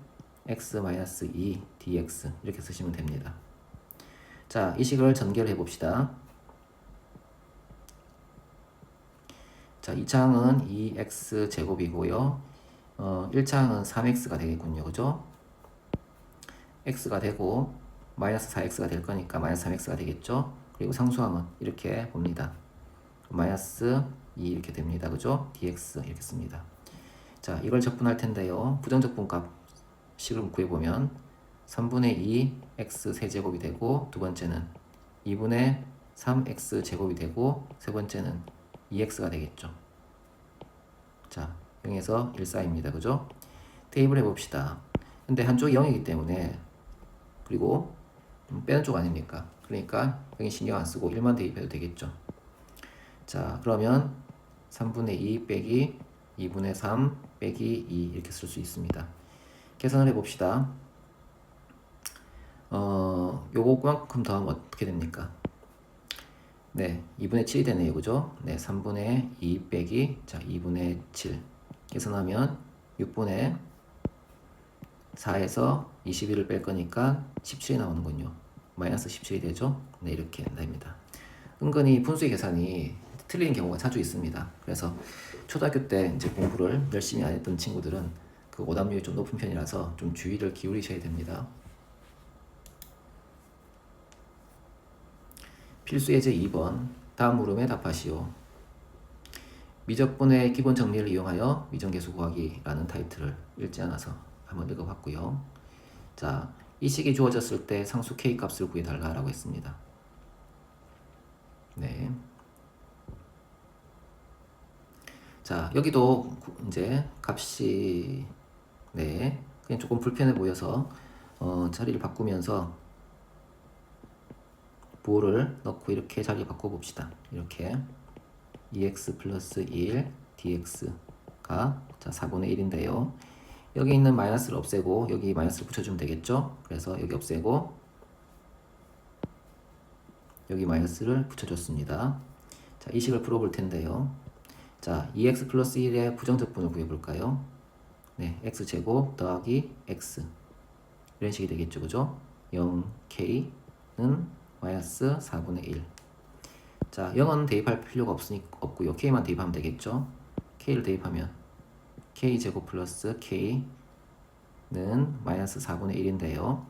x 마이너스 2 dx 이렇게 쓰시면 됩니다. 자, 이 식을 전개를 해봅시다. 자, 2차항은 2x 제곱이고요. 1차항은 3x가 되겠군요. 그죠? x가 되고 마이너스 4x가 될 거니까 마이너스 3x가 되겠죠? 그리고 상수항은 이렇게 봅니다. 마이너스 2 이렇게 됩니다. 그죠? dx 이렇게 씁니다. 자, 이걸 적분할 텐데요. 부정적분값 식을 구해보면 3분의 2 x 세제곱이 되고 두 번째는 2분의 3x 제곱이 되고 세 번째는 2x가 되겠죠. 자, 0에서 1 사이입니다. 그죠? 대입을 해봅시다. 근데 한쪽이 0이기 때문에 그리고 빼는 쪽 아닙니까? 그러니까 여기 신경 안 쓰고 1만 대입해도 되겠죠. 자, 그러면 3분의 2 빼기 2분의 3 빼기 2 이렇게 쓸 수 있습니다. 계산을 해봅시다. 요거만큼 더하면 어떻게 됩니까? 네, 2분의 7이 되네요. 그죠? 네, 3분의 2 빼기 자 2분의 7 계산하면 6분의 4에서 21을 뺄 거니까 17이 나오는군요. 마이너스 17이 되죠? 네, 이렇게 됩니다. 은근히 분수의 계산이 틀리는 경우가 자주 있습니다. 그래서 초등학교 때 이제 공부를 열심히 안 했던 친구들은 그 오답률이 좀 높은 편이라서 좀 주의를 기울이셔야 됩니다. 필수 예제 2번 다음 물음에 답하시오. 미적분의 기본 정리를 이용하여 미정계수 구하기 라는 타이틀을 읽지 않아서 한번 읽어봤고요. 자, 이 식이 주어졌을 때 상수 k 값을 구해달라고 했습니다. 네. 자, 여기도 이제 값이 네, 그냥 조금 불편해 보여서 자리를 바꾸면서 부호를 넣고 이렇게 자리 바꿔봅시다. 이렇게 2x 플러스 1 dx가 자 4분의 1인데요. 여기 있는 마이너스를 없애고 여기 마이너스를 붙여주면 되겠죠. 그래서 여기 없애고 여기 마이너스를 붙여줬습니다. 자, 이 식을 풀어볼 텐데요. 자, 2x 플러스 1의 부정적분을 구해볼까요? 네, x제곱 더하기 x 이런 식이 되겠죠. 그죠? 0k는 마이너스 4분의 1. 자, 0은 대입할 필요가 없고요. k만 대입하면 되겠죠. k를 대입하면 k제곱 플러스 k는 마이너스 4분의 1인데요.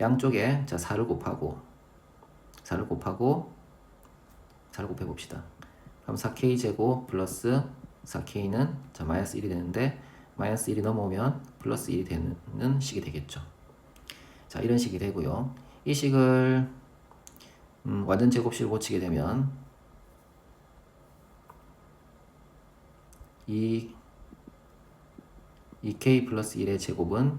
양쪽에 자 4를 곱하고 4를 곱하고 4를 곱해봅시다. 그럼 4k제곱 플러스 4k는 자 마이너스 1이 되는데 마이너스 1이 넘어오면 플러스 1이 되는 식이 되겠죠. 자 이런 식이 되고요. 이 식을 완전 제곱식을 고치게 되면 2k 플러스 1의 제곱은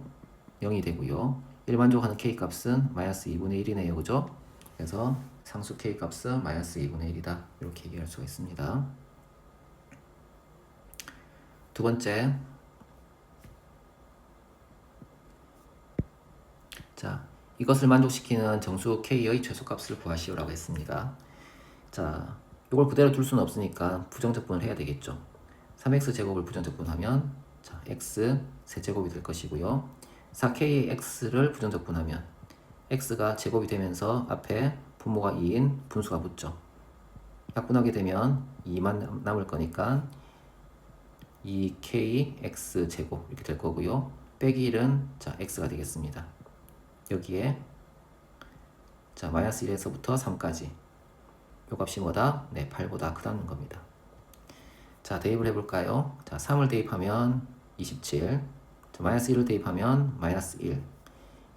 0이 되고요. 일반적으로 하는 k 값은 마이너스 2분의 1이네요. 그죠? 그래서 상수 k 값은 마이너스 2분의 1이다. 이렇게 얘기할 수가 있습니다. 두 번째. 자, 이것을 만족시키는 정수 k의 최소값을 구하시오라고 했습니다. 자, 이걸 그대로 둘 수는 없으니까 부정적분을 해야 되겠죠. 3x 제곱을 부정적분하면 자, x 세제곱이 될 것이고요. 4k의 x를 부정적분하면 x가 제곱이 되면서 앞에 분모가 2인 분수가 붙죠. 약분하게 되면 2만 남을 거니까 2k x 제곱 이렇게 될 거고요. 빼기 1은 자 x가 되겠습니다. 여기에 자 마이너스 1에서부터 3까지 요 값이 뭐다? 네, 8보다 크다는 겁니다. 자 대입을 해볼까요? 자 3을 대입하면 27, 자, 마이너스 1을 대입하면 마이너스 1,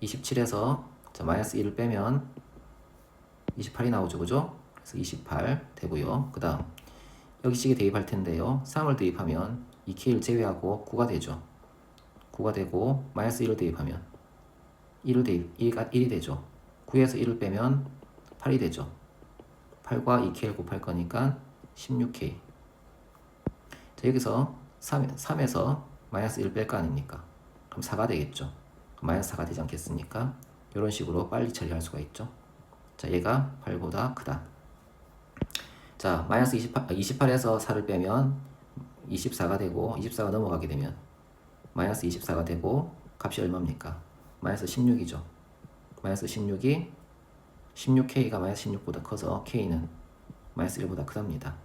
27에서 자 마이너스 1을 빼면 28이 나오죠, 그죠? 그래서 28 되고요. 그 다음 여기 식에 대입할 텐데요. 3을 대입하면 2k를 제외하고 9가 되죠. 9가 되고 마이너스 1을 대입하면 1이 되죠. 9에서 1을 빼면 8이 되죠. 8과 2k를 곱할 거니까 16k. 자, 여기서 3에서 마이너스 1을 뺄 거 아닙니까? 그럼 4가 되겠죠. 마이너스 4가 되지 않겠습니까? 이런 식으로 빨리 처리할 수가 있죠. 자, 얘가 8보다 크다. 자, 마이너스 28에서 4를 빼면 24가 되고 24가 넘어가게 되면 마이너스 24가 되고 값이 얼마입니까? 마이너스 16이죠. 마이너스 16이 16k가 마이너스 16보다 커서 k는 마이너스 1보다 크답니다.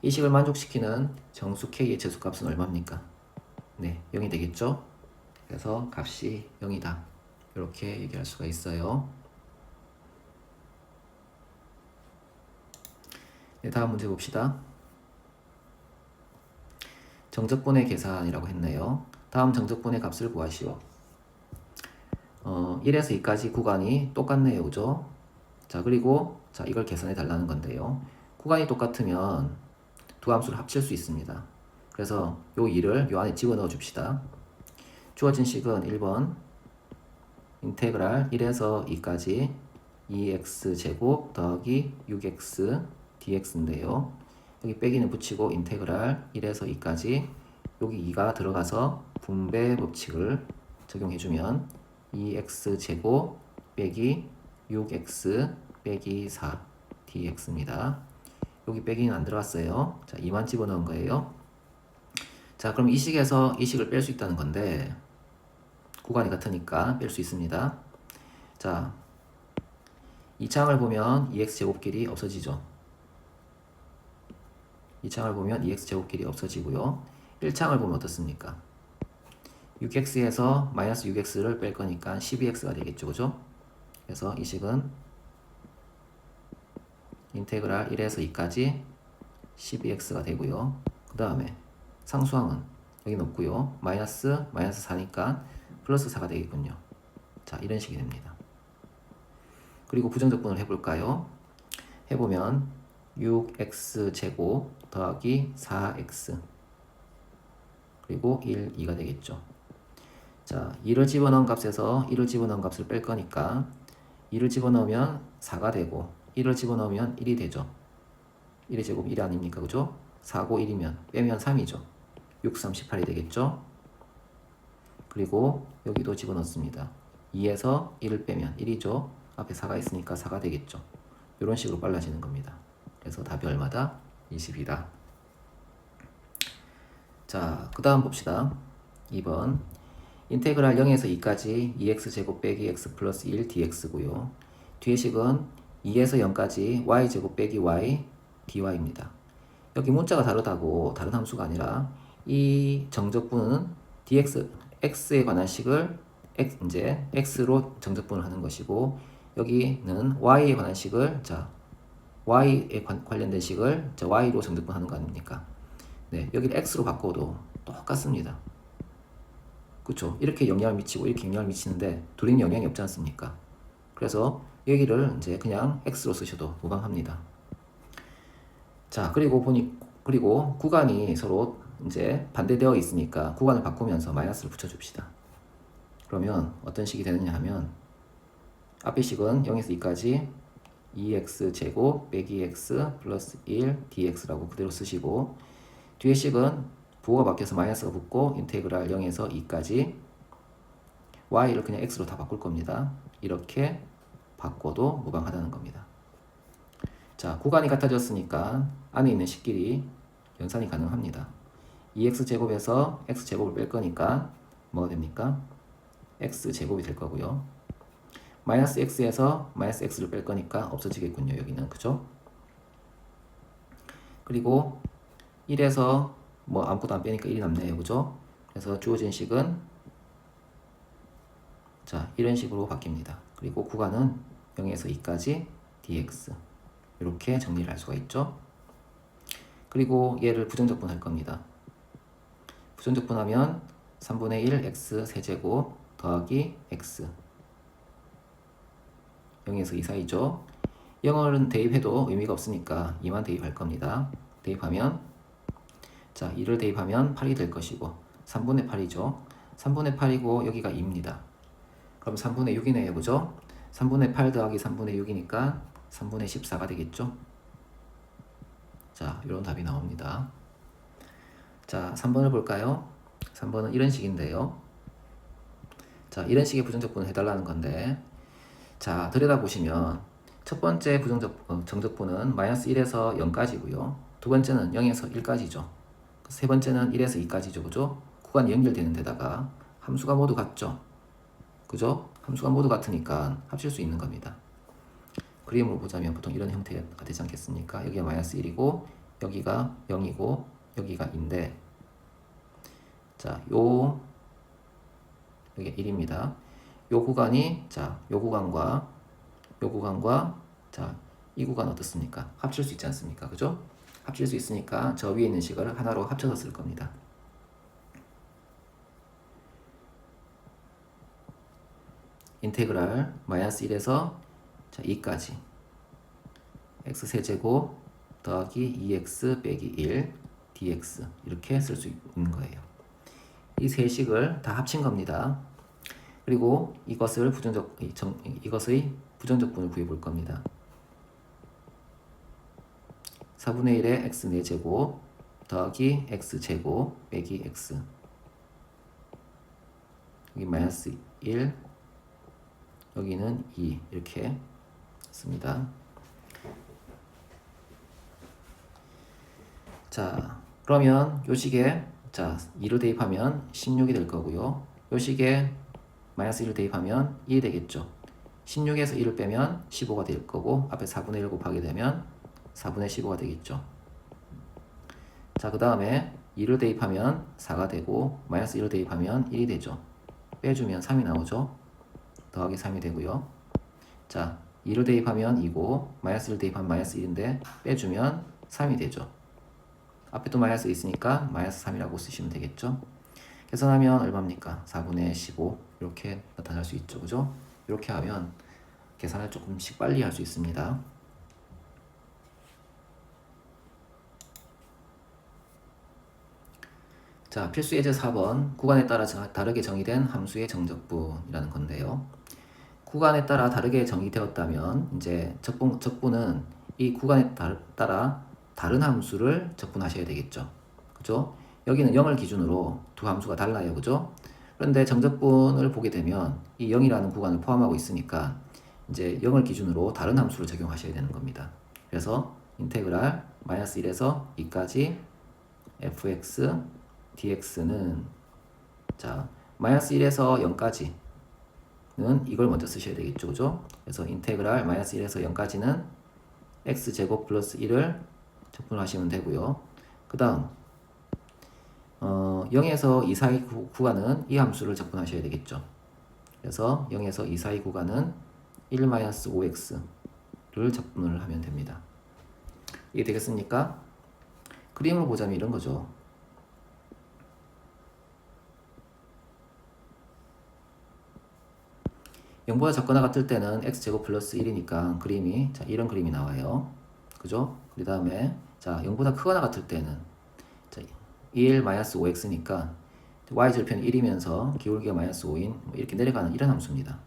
이 식을 만족시키는 정수 k의 제수값은 얼마입니까? 네, 0이 되겠죠? 그래서 값이 0이다. 이렇게 얘기할 수가 있어요. 네, 다음 문제 봅시다. 정적분의 계산이라고 했네요. 다음 정적분의 값을 구하시오. 1에서 2까지 구간이 똑같네요. 그죠? 자, 그리고 자, 이걸 계산해 달라는 건데요. 구간이 똑같으면 두 함수를 합칠 수 있습니다. 그래서 요 2를 요 안에 집어넣어 줍시다. 주어진 식은 1번 인테그랄 1에서 2까지 2x제곱 더하기 6x dx인데요. 여기 빼기는 붙이고 인테그랄 1에서 2까지 여기 2가 들어가서 분배 법칙을 적용해주면 2x제곱 빼기 6x 빼기 4 dx입니다. 여기 빼기는 안 들어갔어요. 자, 2만 집어넣은 거예요. 자, 그럼 이 식에서 이 식을 뺄 수 있다는 건데 구간이 같으니까 뺄 수 있습니다. 자, 이 창을 보면 2x제곱끼리 없어지죠. 이 창을 보면 2x제곱끼리 없어지고요. 1창을 보면 어떻습니까? 6x에서 마이너스 6x를 뺄 거니까 12x가 되겠죠. 그죠? 그래서 이 식은 인테그랄 1에서 2까지 12x가 되고요. 그 다음에 상수항은 여기 넣고요. 마이너스 4니까 플러스 4가 되겠군요. 자, 이런 식이 됩니다. 그리고 부정적분을 해볼까요? 해보면 6x제곱 더하기 4x 그리고 1, 2가 되겠죠. 자, 2를 집어넣은 값에서 1을 집어넣은 값을 뺄 거니까 2를 집어넣으면 4가 되고 1을 집어넣으면 1이 되죠. 1의 제곱 1 아닙니까? 그죠? 4고 1이면 빼면 3이죠. 6, 3, 18이 되겠죠. 그리고 여기도 집어넣습니다. 2에서 1을 빼면 1이죠. 앞에 4가 있으니까 4가 되겠죠. 이런 식으로 빨라지는 겁니다. 그래서 답이 얼마다? 20이다. 자, 그 다음 봅시다. 2번 인테그랄 0에서 2까지 2x제곱 빼기 x 플러스 1 dx고요. 뒤의 식은 2에서 0까지 y제곱 빼기 y dy입니다. 여기 문자가 다르다고 다른 함수가 아니라 이 정적분은 dx, x에 관한 식을 이제 x로 정적분을 하는 것이고 여기는 y에 관한 식을 y에 관련된 식을 y로 정적분하는 거 아닙니까? 네, 여기를 x로 바꿔도 똑같습니다. 그렇죠? 이렇게 영향을 미치고 이렇게 영향을 미치는데 둘이는 영향이 없지 않습니까? 그래서 여기를 이제 그냥 x로 쓰셔도 무방합니다. 자, 그리고 구간이 서로 이제 반대되어 있으니까 구간을 바꾸면서 마이너스를 붙여줍시다. 그러면 어떤 식이 되느냐 하면 앞의 식은 0에서 2까지 2x 제곱 빼기 x 플러스 1 dx라고 그대로 쓰시고, 뒤의 식은 부호가 바뀌어서 마이너스가 붙고 인테그랄 0에서 2까지 y를 그냥 x로 다 바꿀 겁니다. 이렇게 바꿔도 무방하다는 겁니다. 자, 구간이 같아졌으니까 안에 있는 식끼리 연산이 가능합니다. 2x제곱에서 x제곱을 뺄 거니까 뭐가 됩니까? x제곱이 될 거고요. 마이너스 x에서 마이너스 x를 뺄 거니까 없어지겠군요. 여기는. 그죠? 그리고 1에서 뭐 아무것도 안 빼니까 1이 남네요. 그죠? 그래서 주어진 식은 자, 이런 식으로 바뀝니다. 그리고 구간은 0에서 2까지 dx 이렇게 정리를 할 수가 있죠. 그리고 얘를 부정적분할 겁니다. 부정적분하면 3분의 1 x 세제곱 더하기 x 0에서 2 사이죠. 0을 대입해도 의미가 없으니까 2만 대입할 겁니다. 대입하면 자, 2를 대입하면 8이 될 것이고 3분의 8이죠. 3분의 8이고 여기가 2입니다. 그럼 3분의 6이네요. 그죠? 3분의 8 더하기 3분의 6이니까 3분의 14가 되겠죠. 자, 이런 답이 나옵니다. 자, 3번을 볼까요? 3번은 이런 식인데요. 자, 이런 식의 부정적분을 해달라는 건데, 자, 들여다보시면 첫 번째 정적분은 마이너스 1에서 0까지고요. 두 번째는 0에서 1까지죠. 세 번째는 1에서 2까지죠. 그죠? 구간이 연결되는 데다가 함수가 모두 같죠. 그죠? 함수가 모두 같으니까 합칠 수 있는 겁니다. 그림으로 보자면 보통 이런 형태가 되지 않겠습니까? 여기가 마이너스 1이고 여기가 0이고 여기가 2인데, 자, 여기 1입니다. 요 구간이 요 구간과 자, 이 구간 어떻습니까? 합칠 수 있지 않습니까? 그죠? 합칠 수 있으니까 저 위에 있는 식을 하나로 합쳐서 쓸 겁니다. 인테그랄 마이너스 1에서 2까지 x 세제곱 더하기 2x 빼기 1 dx 이렇게 쓸 수 있는 거예요. 이 세 식을 다 합친 겁니다. 그리고 이것의 부정적분을 구해 볼 겁니다. 4분의 1의 x 4제곱 더하기 x 제곱 빼기 x, 여기 마이너스 1, 여기는 2 이렇게 씁니다. 자, 그러면 요 식에 2를 대입하면 16이 될 거고요. 요 식에 마이너스 1을 대입하면 2이 되겠죠. 16에서 1을 빼면 15가 될 거고 앞에 4분의 1 곱하게 되면 4분의 15가 되겠죠. 자, 그 다음에 2를 대입하면 4가 되고 마이너스 1을 대입하면 1이 되죠. 빼주면 3이 나오죠. 더하기 3이 되고요. 자, 2를 대입하면 2고 마이너스 1을 대입하면 마이너스 1인데 빼주면 3이 되죠. 앞에 또 마이너스 있으니까 마이너스 3이라고 쓰시면 되겠죠. 계산하면 얼마입니까? 4분의 15 이렇게 나타날 수 있죠. 그죠? 이렇게 하면 계산을 조금씩 빨리 할 수 있습니다. 자, 필수 예제 4번 구간에 따라 다르게 정의된 함수의 정적분이라는 건데요. 구간에 따라 다르게 정의되었다면 이제 적분은 이 구간에 따라 다른 함수를 적분하셔야 되겠죠. 그죠? 여기는 0을 기준으로 두 함수가 달라요. 그죠? 그런데 정적분을 보게 되면 이 0이라는 구간을 포함하고 있으니까 이제 0을 기준으로 다른 함수를 적용하셔야 되는 겁니다. 그래서 인테그랄 마이너스 1에서 2까지 fx dx는 자, 마이너스 1에서 0까지는 이걸 먼저 쓰셔야 되겠죠. 그죠? 그래서 인테그랄 마이너스 1에서 0까지는 x제곱 플러스 1을 적분하시면 되고요. 그 다음 0에서 2 사이 구간은 이 함수를 적분하셔야 되겠죠. 그래서 0에서 2 사이 구간은 1-5x를 적분을 하면 됩니다. 이게 되겠습니까? 그림으로 보자면 이런 거죠.0보다 작거나 같을 때는 x제곱 플러스 1이니까 그림이 자 이런 그림이 나와요. 그죠? 그 다음에 자 0보다 크거나 같을 때는 자 1-5x니까 y절편 1이면서 기울기가 -5인 뭐 이렇게 내려가는 이런 함수입니다.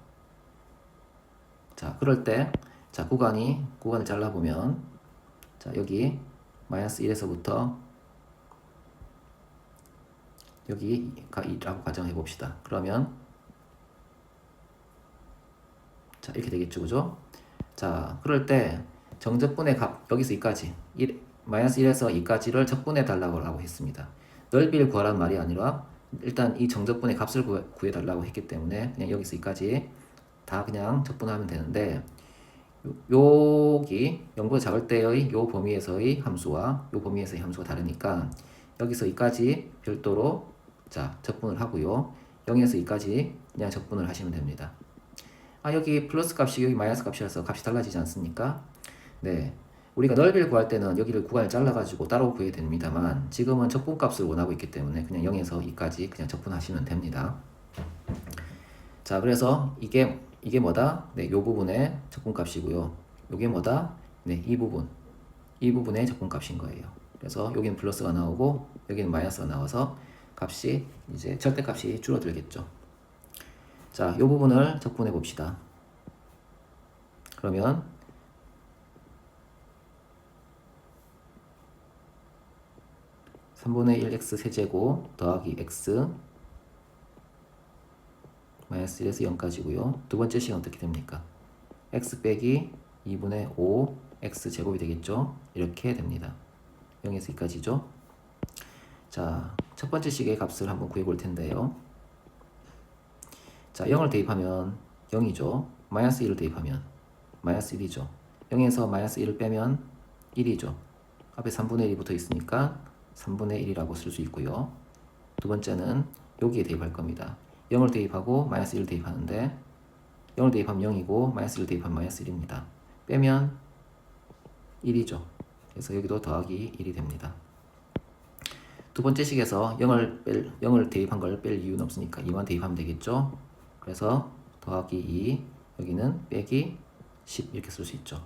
자 그럴 때 자 구간을 잘라보면 자 여기 -1에서부터 여기가 2라고 가정해 봅시다. 그러면 자 이렇게 되겠죠, 그죠? 자 그럴 때 정적분의 값 여기서 2까지 -1에서 2까지를 적분해 달라고 했습니다. 넓이를 구하라는 말이 아니라 일단 이 정적분의 값을 구해 달라고 했기 때문에 그냥 여기서 2까지 다 그냥 적분하면 되는데 여기 0보다 작을 때의 요 범위에서의 함수와 요 범위에서의 함수가 다르니까 여기서 2까지 별도로 자 적분을 하고요. 0에서 2까지 그냥 적분을 하시면 됩니다. 여기 플러스 값이 여기 마이너스 값이라서 값이 달라지지 않습니까? 네. 우리가 넓이를 구할 때는 여기를 구간을 잘라가지고 따로 구해야 됩니다만 지금은 적분값을 원하고 있기 때문에 그냥 0에서 2까지 그냥 적분하시면 됩니다. 자, 그래서 이게 뭐다? 네, 요 부분의 적분값이고요. 요게 뭐다? 네, 이 부분의 적분값인 거예요. 그래서 여기는 플러스가 나오고 여기는 마이너스가 나와서 값이 이제 절대값이 줄어들겠죠. 자, 요 부분을 적분해 봅시다. 그러면 3분의 1 x 세제곱 더하기 x 마이너스 1에서 0까지고요. 두 번째 식은 어떻게 됩니까? x 빼기 2분의 5 x 제곱이 되겠죠? 이렇게 됩니다. 0에서 2까지죠? 자, 첫 번째 식의 값을 한번 구해 볼 텐데요. 자, 0을 대입하면 0이죠. 마이너스 1을 대입하면 마이너스 1이죠. 0에서 마이너스 1을 빼면 1이죠. 앞에 3분의 1이 붙어 있으니까 3분의 1이라고 쓸 수 있고요. 두 번째는 여기에 대입할 겁니다. 0을 대입하고 마이너스 1을 대입하는데 0을 대입하면 0이고 마이너스 1을 대입하면 마이너스 1입니다. 빼면 1이죠. 그래서 여기도 더하기 1이 됩니다. 두 번째 식에서 0을 대입한 걸 뺄 이유는 없으니까 2만 대입하면 되겠죠. 그래서 더하기 2 여기는 빼기 10 이렇게 쓸 수 있죠.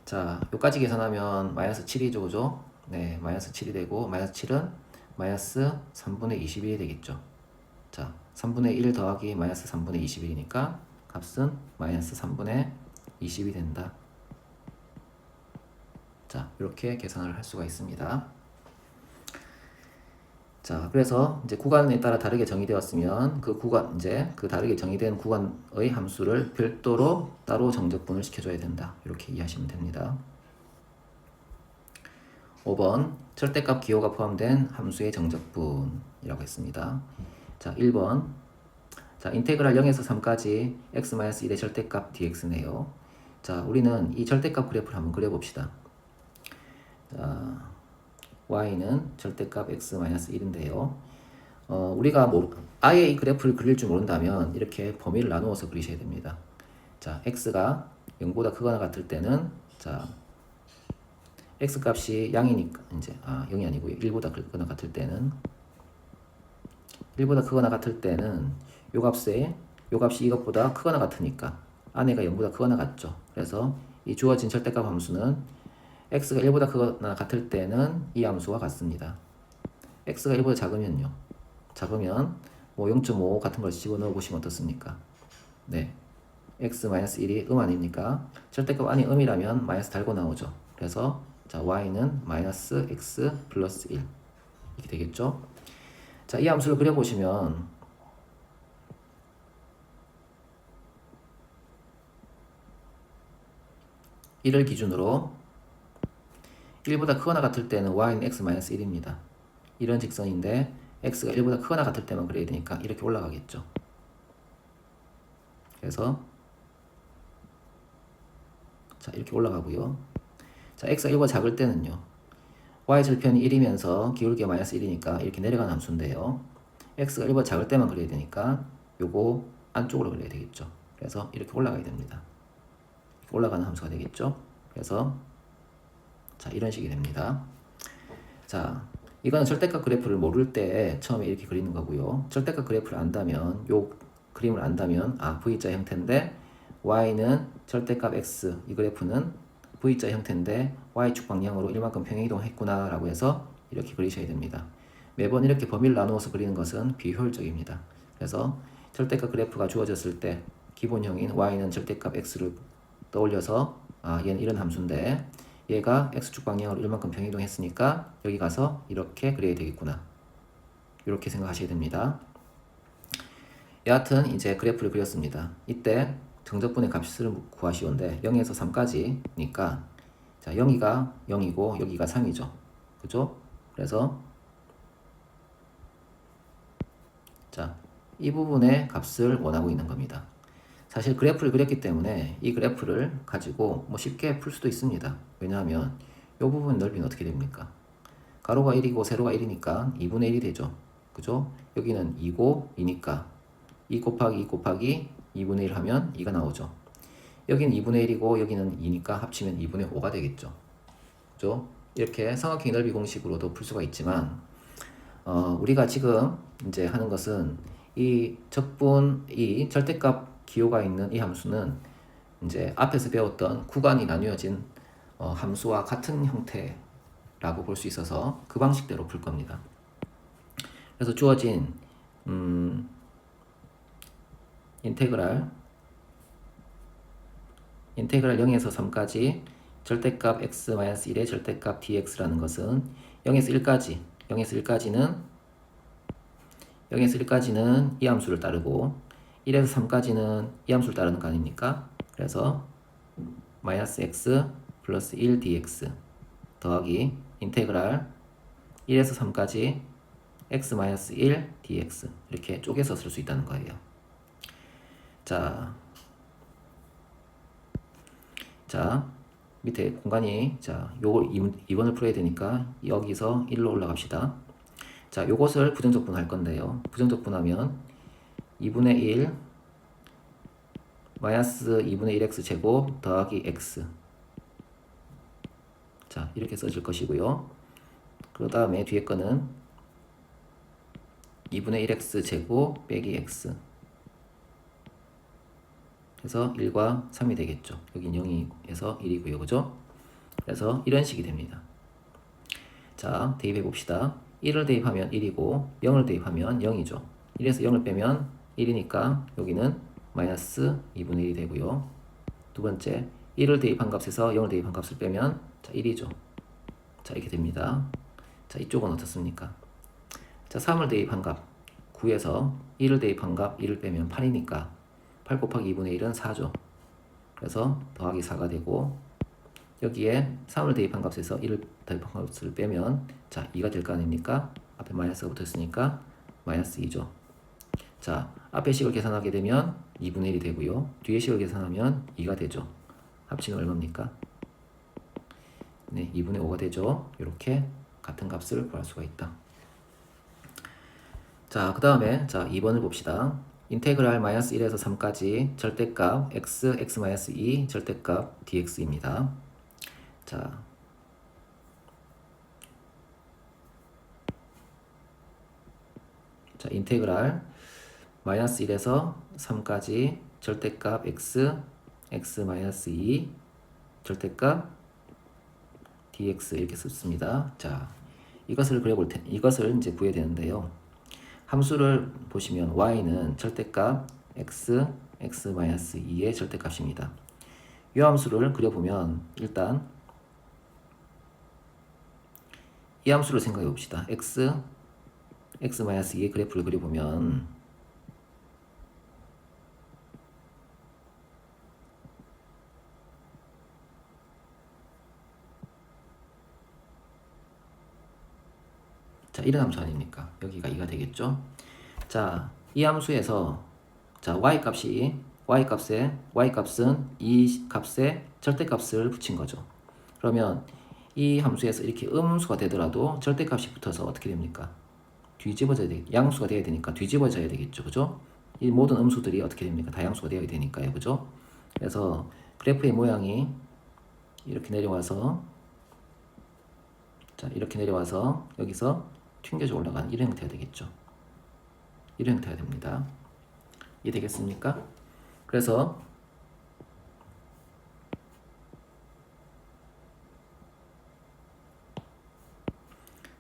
자, 여기까지 계산하면 마이너스 7이죠, 그죠? 네, 마이너스 7이 되고 마이너스 7은 마이너스 3분의 21이 되겠죠. 자, 3분의 1 더하기 마이너스 3분의 21이니까 값은 마이너스 3분의 20이 된다. 자, 이렇게 계산을 할 수가 있습니다. 자, 그래서 이제 구간에 따라 다르게 정의되었으면 그 구간 이제 그 다르게 정의된 구간의 함수를 별도로 따로 정적분을 시켜줘야 된다. 이렇게 이해하시면 됩니다. 5번 절대값 기호가 포함된 함수의 정적분이라고 했습니다. 자, 1번 자, 인테그랄 0에서 3까지 x-1의 절대값 dx네요. 자, 우리는 이 절대값 그래프를 한번 그려봅시다. 자, y는 절대값 x-1인데요. 우리가 아예 이 그래프를 그릴 줄 모른다면 이렇게 범위를 나누어서 그리셔야 됩니다. 자, x가 0보다 크거나 같을 때는 자, x 값이 양이니까 이제 0이 아니고요. 1보다 크거나 같을 때는 요 값이 이것보다 크거나 같으니까 안에가 0보다 크거나 같죠. 그래서 이 주어진 절대값 함수는 x가 1보다 크거나 같을 때는 이 함수와 같습니다. x가 1보다 작으면 뭐 0.5 같은 걸 집어넣어 보시면 어떻습니까? 네, x-1이 아닙니까? 절대값 안이 음이라면 마이너스 달고 나오죠. 그래서 자, y는 마이너스 x 플러스 1 이렇게 되겠죠. 자, 이 함수를 그려보시면 이를 기준으로 1보다 크거나 같을 때는 y는 x-1입니다. 이런 직선인데 x가 1보다 크거나 같을 때만 그려야 되니까 이렇게 올라가겠죠. 그래서 자, 이렇게 올라가고요. 자, x가 1보다 작을 때는요. y절편이 1이면서 기울기가 마이너스 1이니까 이렇게 내려가는 함수인데요. x가 1보다 작을 때만 그려야 되니까 요거 안쪽으로 그려야 되겠죠. 그래서 이렇게 올라가야 됩니다. 이렇게 올라가는 함수가 되겠죠. 그래서 자, 이런 식이 됩니다. 자, 이거는 절대값 그래프를 모를 때 처음에 이렇게 그리는 거고요. 절대값 그래프를 안다면, 요 그림을 안다면, V자 형태인데 y는 절대값 x, 이 그래프는 V자 형태인데 y축 방향으로 이만큼 평행이동했구나 라고 해서 이렇게 그리셔야 됩니다. 매번 이렇게 범위를 나누어서 그리는 것은 비효율적입니다. 그래서 절대값 그래프가 주어졌을 때 기본형인 y는 절대값 x를 떠올려서 얘는 이런 함수인데 얘가 x축 방향으로 이만큼 평행이동했으니까 여기 가서 이렇게 그려야 되겠구나, 이렇게 생각하셔야 됩니다. 여하튼 이제 그래프를 그렸습니다. 이때 정적분의 값을 구하시온데 0에서 3까지니까 자, 0이가 0이고 여기가 3이죠. 그죠? 그래서 자, 이 부분의 값을 원하고 있는 겁니다. 사실 그래프를 그렸기 때문에 이 그래프를 가지고 뭐 쉽게 풀 수도 있습니다. 왜냐하면 이 부분 넓이는 어떻게 됩니까? 가로가 1이고 세로가 1이니까 2분의 1이 되죠. 그죠? 여기는 2고 2니까 2 곱하기 2 곱하기 2분의 1 하면 2가 나오죠. 여기는 2분의 1이고 여기는 2니까 합치면 2분의 5가 되겠죠. 그죠? 이렇게 삼각형 넓이 공식으로도 풀 수가 있지만 우리가 지금 이제 하는 것은 이 적분, 이 절대값 기호가 있는 이 함수는 이제 앞에서 배웠던 구간이 나뉘어진 함수와 같은 형태라고 볼 수 있어서 그 방식대로 풀 겁니다. 그래서 주어진 인테그랄 0에서 3까지 절대값 x-1의 절대값 dx라는 것은 0에서 1까지는 이 함수를 따르고 1에서 3까지는 이 함수를 따르는 거 아닙니까? 그래서 마이너스 x 플러스 1 dx 더하기 인테그랄 1에서 3까지 x 마이너스 1 dx 이렇게 쪼개서 쓸 수 있다는 거예요. 자, 밑에 공간이, 자, 요걸 2번을 풀어야 되니까 여기서 1로 올라갑시다. 자, 요것을 부정적분 할 건데요. 부정적분하면 2분의 1 마이너스 2분의 1x 제곱 더하기 x. 자, 이렇게 써질 것이고요. 그 다음에 뒤에 거는 2분의 1x 제곱 빼기 x. 그래서 1과 3이 되겠죠. 여긴 0에서 1이고요. 그죠? 그래서 이런 식이 됩니다. 자, 대입해 봅시다. 1을 대입하면 1이고 0을 대입하면 0이죠. 1에서 0을 빼면 1이니까 여기는 마이너스 2분의 1이 되고요. 두 번째, 1을 대입한 값에서 0을 대입한 값을 빼면 자, 1이죠. 자, 이렇게 됩니다. 자, 이쪽은 어떻습니까? 자, 3을 대입한 값 9에서 1을 대입한 값 1을 빼면 8이니까 8 곱하기 2분의 1은 4죠. 그래서 더하기 4가 되고 여기에 3을 대입한 값에서 1을 대입한 값을 빼면 자, 2가 될 거 아닙니까? 앞에 마이너스가 붙었으니까 마이너스 2죠. 자, 앞에 식을 계산하게 되면 2분의 1이 되고요. 뒤에 식을 계산하면 2가 되죠. 합치면 얼마입니까? 네, 2분의 5가 되죠. 이렇게 같은 값을 구할 수가 있다. 자, 그 다음에 자, 2번을 봅시다. 인테그랄 마이너스 1에서 3까지 절대값 x, x-2 절대값 dx입니다. 자, 인테그랄 마이너스 1에서 3까지 절대값 x, x-2 절대값 dx 이렇게 썼습니다. 자, 이것을 그려볼 테, 이것을 이제 구해야 되는데요. 함수를 보시면 y는 절대값 x, x-2의 절대값입니다. 이 함수를 그려보면 일단 이 함수를 생각해 봅시다. x, x-2의 그래프를 그려보면 자, 이런 함수 아닙니까? 여기가 2가 되겠죠? 자, 이 함수에서 자, y값은 이 값에 절대값을 붙인 거죠. 그러면 이 함수에서 이렇게 음수가 되더라도 절대값이 붙어서 어떻게 됩니까? 뒤집어져야 돼. 양수가 돼야 되니까 뒤집어져야 되겠죠. 그죠? 이 모든 음수들이 어떻게 됩니까? 다양수가 되어야 되니까요. 그죠? 그래서 그래프의 모양이 이렇게 내려와서 자, 이렇게 내려와서 여기서 튕겨져 올라가는 이런 형태가 되겠죠. 이런 형태가 됩니다. 이해되겠습니까? 그래서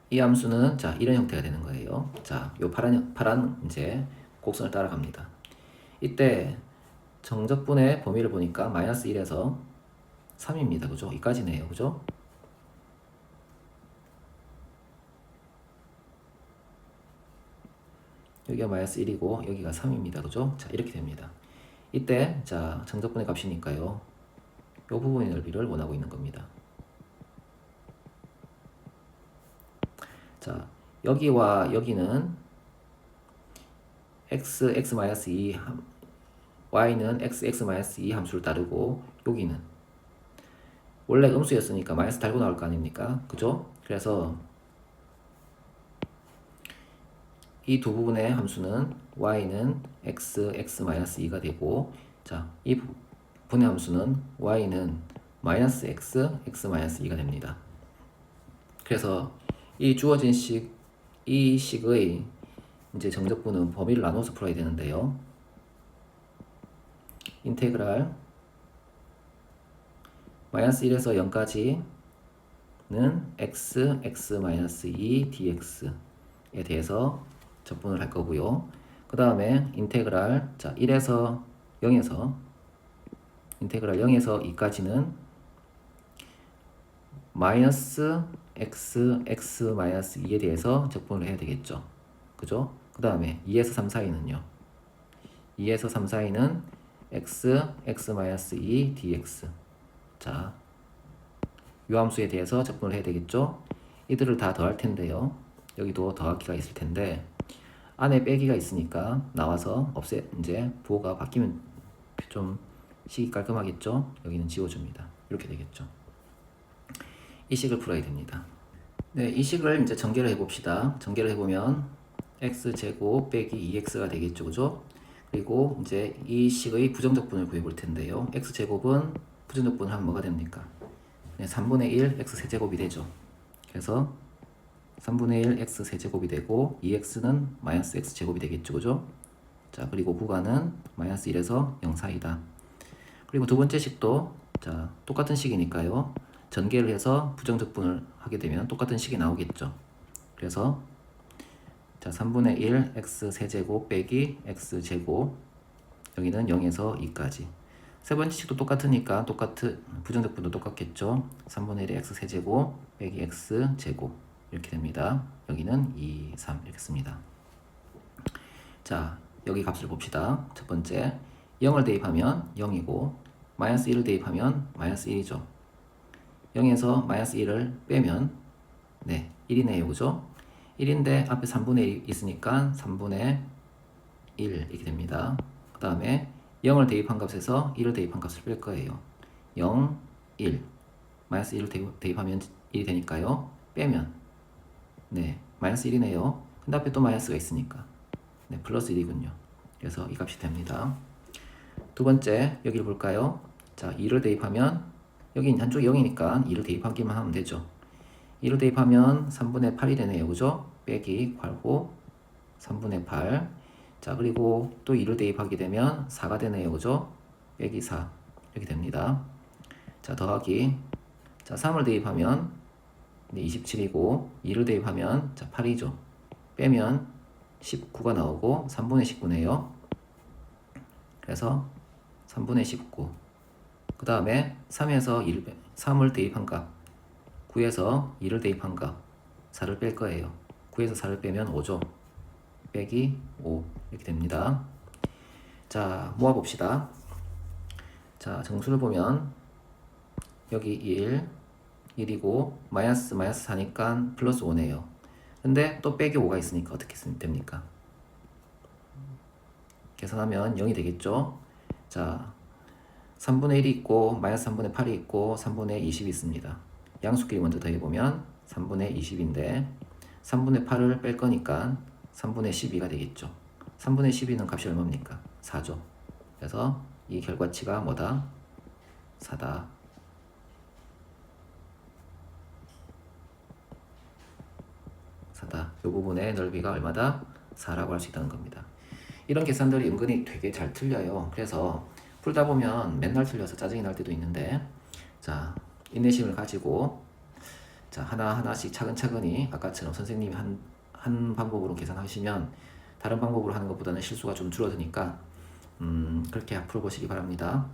이 함수는 자, 이런 형태가 되는 거예요. 자, 요 파란 이제 곡선을 따라갑니다. 이때 정적분의 범위를 보니까 마이너스 1에서 3입니다. 그죠? 여기까지네요. 그죠? 여기가 마이너스 1이고 여기가 3입니다. 그죠? 자, 이렇게 됩니다. 이때 자, 정적분의 값이니까요. 요 부분의 넓이를 원하고 있는 겁니다. 자, 여기와 여기는 x-2 y는 x-2 함수를 따르고 여기는 원래 음수였으니까 마이너스 달고 나올 거 아닙니까? 그죠? 그래서 이 두 부분의 함수는 y는 x-2가 되고 자, 이 분의 함수는 y는 마이너스 x-2가 됩니다. 그래서 이 주어진 이 식의 이제 정적분은 범위를 나눠서 풀어야 되는데요. 인테그랄 마이너스 1에서 0까지는 x-2 dx에 대해서 적분을 할 거고요. 그 다음에 인테그랄 자 1에서 0에서 인테그랄 0에서 2까지는 마이너스 x-2에 대해서 적분을 해야 되겠죠. 그죠? 그 다음에 2에서 3 사이는요. 2에서 3 사이는 x-2 dx 자, 요 함수에 대해서 적분을 해야 되겠죠. 이들을 다 더할 텐데요. 여기도 더하기가 있을 텐데 안에 빼기가 있으니까 나와서 이제 부호가 바뀌면 좀 식이 깔끔하겠죠. 여기는 지워줍니다. 이렇게 되겠죠. 이 식을 풀어야 됩니다. 네, 이 식을 이제 전개를 해봅시다. 전개를 해보면 x제곱 빼기 2x가 되겠죠. 그죠? 그리고 이제 이 식의 부정적분을 구해볼 텐데요. x제곱은 부정적분을 하면 뭐가 됩니까? 3분의 1 x세제곱이 되죠. 그래서 3분의 1 x세제곱이 되고 2x는 마이너스 x제곱이 되겠죠. 그죠? 자, 그리고 구간은 마이너스 1에서 0 사이다. 그리고 두 번째 식도 자, 똑같은 식이니까요. 전개를 해서 부정적분을 하게 되면 똑같은 식이 나오겠죠. 그래서 자, 3분의 1 x세제곱 빼기 x제곱 여기는 0에서 2까지 세 번째 식도 똑같으니까 부정적분도 똑같겠죠. 3분의 1 x세제곱 빼기 x제곱 이렇게 됩니다. 여기는 2, 3 이렇게 씁니다. 자, 여기 값을 봅시다. 첫 번째 0을 대입하면 0이고 마이너스 1을 대입하면 마이너스 1이죠. 0에서 마이너스 1을 빼면 네 1이네요. 그죠? 1인데 앞에 3분의 1이 있으니까 3분의 1 이렇게 됩니다. 그 다음에 0을 대입한 값에서 1을 대입한 값을 뺄 거예요. 0, 1 마이너스 1을 대입하면 1이 되니까요. 빼면 네 마이너스 1이네요. 근데 앞에 또 마이너스가 있으니까 네 플러스 1이군요. 그래서 이 값이 됩니다. 두 번째 여기를 볼까요? 자 2를 대입하면 여기 한쪽이 0이니까 2를 대입하기만 하면 되죠. 2를 대입하면 3분의 8이 되네요. 그죠? 빼기 괄호 3분의 8 자 그리고 또 2를 대입하게 되면 4가 되네요. 그죠? 빼기 4 이렇게 됩니다. 자 더하기 자 3을 대입하면 27이고 2를 대입하면 자 8이죠. 빼면 19가 나오고 3분의 19네요. 그래서 3분의 19 그 다음에 3을 대입한 값 9에서 2를 대입한 값 4를 뺄 거예요. 9에서 4를 빼면 5죠. 빼기 5 이렇게 됩니다. 자 모아봅시다. 자 정수를 보면 여기 1이고 마이너스 4니까 플러스 5네요. 근데 또 빼기 5가 있으니까 어떻게 됩니까? 계산하면 0이 되겠죠. 자 3분의 1이 있고 마이너스 3분의 8이 있고 3분의 20이 있습니다. 양수끼리 먼저 더해보면 3분의 20인데 3분의 8을 뺄 거니까 3분의 12가 되겠죠. 3분의 12는 값이 얼마입니까? 4죠. 그래서 이 결과치가 뭐다? 4다. 이 부분의 넓이가 얼마다? 4라고 할 수 있다는 겁니다. 이런 계산들이 은근히 되게 잘 틀려요. 그래서 풀다 보면 맨날 틀려서 짜증이 날 때도 있는데, 자, 인내심을 가지고 자, 하나하나씩 차근차근히 아까처럼 선생님이 한 방법으로 계산하시면 다른 방법으로 하는 것보다는 실수가 좀 줄어드니까 그렇게 풀어보시기 바랍니다.